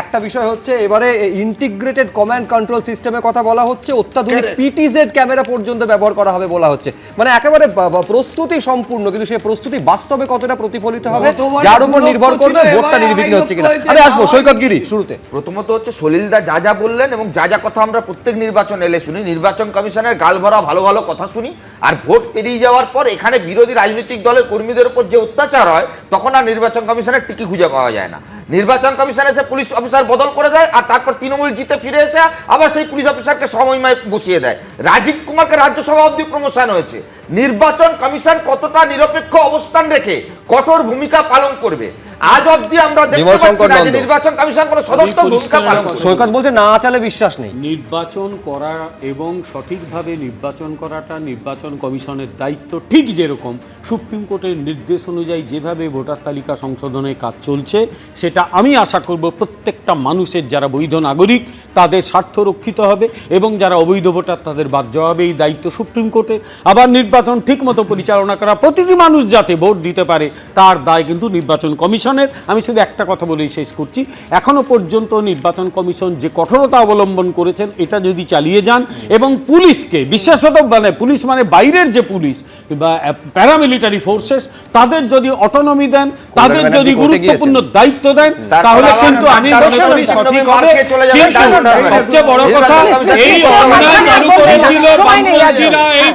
একটা বিষয় হচ্ছে, এবারে ইন্টিগ্রেটেড কমান্ড কন্ট্রোল সিস্টেমের কথা বলা হচ্ছে, অত্যাধুনিক পিটিজেড ক্যামেরা পর্যন্ত ব্যবহার করা হবে বলা হচ্ছে। মানে একেবারে প্রস্তুতি সম্পূর্ণ, কিন্তু সেই প্রস্তুতি বাস্তবে কতটা প্রতিফলিত হবে, যার উপর নির্ভর করবে ভোটটা নির্বিঘ্ন হচ্ছে কিনা। আমি আসবো সৈকত গিরি শুরুতে। প্রথমত হচ্ছে সলিলদা যা যা বললেন, এবং যা যা কথা আমরা প্রত্যেক নির্বাচন এলে শুনি, নির্বাচন কমিশনের গাল ভরা ভালো ভালো কথা শুনি, আর ভোট পেরিয়ে যাওয়ার পর এখানে বিরোধী রাজনৈতিক দলের কর্মীদের উপর যে অত্যাচার হয়, তখন আর নির্বাচন কমিশনের টিকি খুঁজে পাওয়া যায় না। নির্বাচন কমিশন এসে পুলিশ অফিসার বদল করে দেয়, আর তারপর তৃণমূল জিতে ফিরে এসে আবার সেই পুলিশ অফিসারকে সময়ময় বসিয়ে দেয়। রাজীব কুমারকে রাজ্যসভা অবধি প্রমোশন হয়েছে। নির্বাচন কমিশন কতটা নিরপেক্ষ অবস্থান রেখে কঠোর ভূমিকা পালন করবে, আজ অবধি আমরা দেখতে পাচ্ছি না যে নির্বাচন কমিশন কোনো সদস্য ভূমিকা পালন করছে। সৈকত বলছে না চালে বিশ্বাস নেই। নির্বাচন করা এবং সঠিকভাবে নির্বাচন করাটা নির্বাচন কমিশনের দায়িত্ব। ঠিক যেরকম সুপ্রিম কোর্টের নির্দেশ অনুযায়ী যেভাবে ভোটার তালিকা সংশোধনের কাজ চলছে, সেটা আমি আশা করব প্রত্যেকটা মানুষের, যারা বৈধ নাগরিক তাদের স্বার্থ রক্ষিত হবে, এবং যারা অবৈধ ভোটার তাদের বাদ দেওয়া হবে। এই দায়িত্ব সুপ্রিম কোর্টের। আবার নির্বাচন ঠিকমতো পরিচালনা করা, প্রতিটি মানুষ যাতে ভোট দিতে পারে, তার দায় কিন্তু নির্বাচন কমিশনের। আমি শুধু একটা কথা বলেই শেষ করছি, এখনো পর্যন্ত নির্বাচন কমিশন যে কঠোরতা অবলম্বন করেছেন, এটা যদি চালিয়ে যান, এবং পুলিশকে বিশেষত, মানে পুলিশ মানে বাইরের যে পুলিশ বা প্যারামিলিটারি ফোর্সেস, তাদের যদি অটোনমি দেন, তাদের যদি গুরুত্বপূর্ণ দায়িত্ব দেন, তাহলে কিন্তু আমি মনে করি সঠিক হবে। সবচেয়ে বড় কথা, এই অন্যায় চালু করেছিল বামপন্থীরা, এই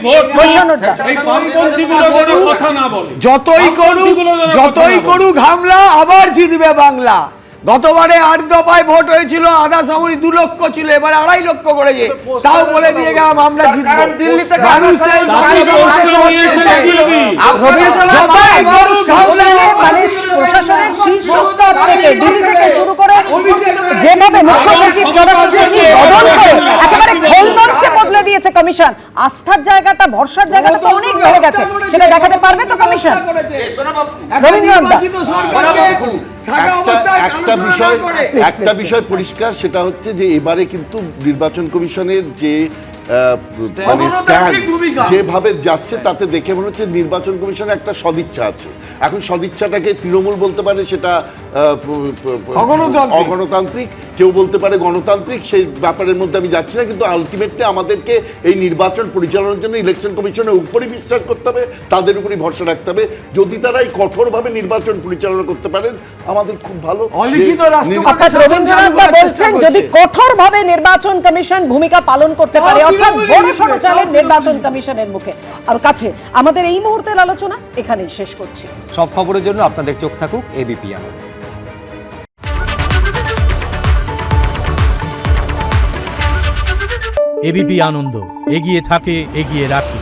যতই করুক হামলা আবার জিতবে বাংলা। গতবারে 8 দফায় ভোট হয়েছিল, আধা সামরি 2 লক্ষ ছিল, এবারে 2.5 লক্ষ করেছে, তাও বলে দিয়ে গেলাম আমরা জিতবো। দিল্লিতে প্রশাসনের শীর্ষস্তর থেকে দিল্লি থেকে শুরু করে যেভাবে মুখ্য সচিব প্রধান সচিব বদল করে একেবারে খোলমঞ্চে বদলে দিয়েছে কমিশন, আস্থার জায়গাটা ভরসার জায়গাটা তো অনেক বেড়ে গেছে, সেটা দেখাতে পারবে তো কমিশন? একটা বিষয় পরিষ্কার, সেটা হচ্ছে যে এবারে কিন্তু নির্বাচন কমিশনের যে মানে স্ট্যান্ড যেভাবে যাচ্ছে তাতে দেখে মনে হচ্ছে নির্বাচন কমিশনের একটা সদিচ্ছা আছে। এখন সদিচ্ছাটাকে তৃণমূল বলতে পারে সেটা অগণতান্ত্রিক, কেউ বলতে পারে গণতান্ত্রিক, সেই ব্যাপারের মধ্যে আমি যাচ্ছি না, কিন্তু আলটিমেটলি আমাদেরকে এই নির্বাচন পরিচালনার জন্য ইলেকশন কমিশনের উপরই বিশ্বাস করতে হবে, তাদের উপরই ভরসা রাখতে হবে। যদি তারা এই কঠোরভাবে নির্বাচন পরিচালনা করতে পারেন আমাদের খুব ভালো। অর্থাৎ রবীন্দ্রনাথ দা বলছেন যদি কঠোরভাবে নির্বাচন কমিশন ভূমিকা পালন করতে পারে, অর্থাৎ বড় সড় চালেন নির্বাচন কমিশনের মুখে। আর কাছে আমাদের এই মুহূর্তের আলোচনা এখানেই শেষ করছি। সব খবরের জন্য আপনাদের চোখ থাকুক এবিপি আনন্দ। এবিপি আনন্দ, এগিয়ে থাকে, এগিয়ে রাখে।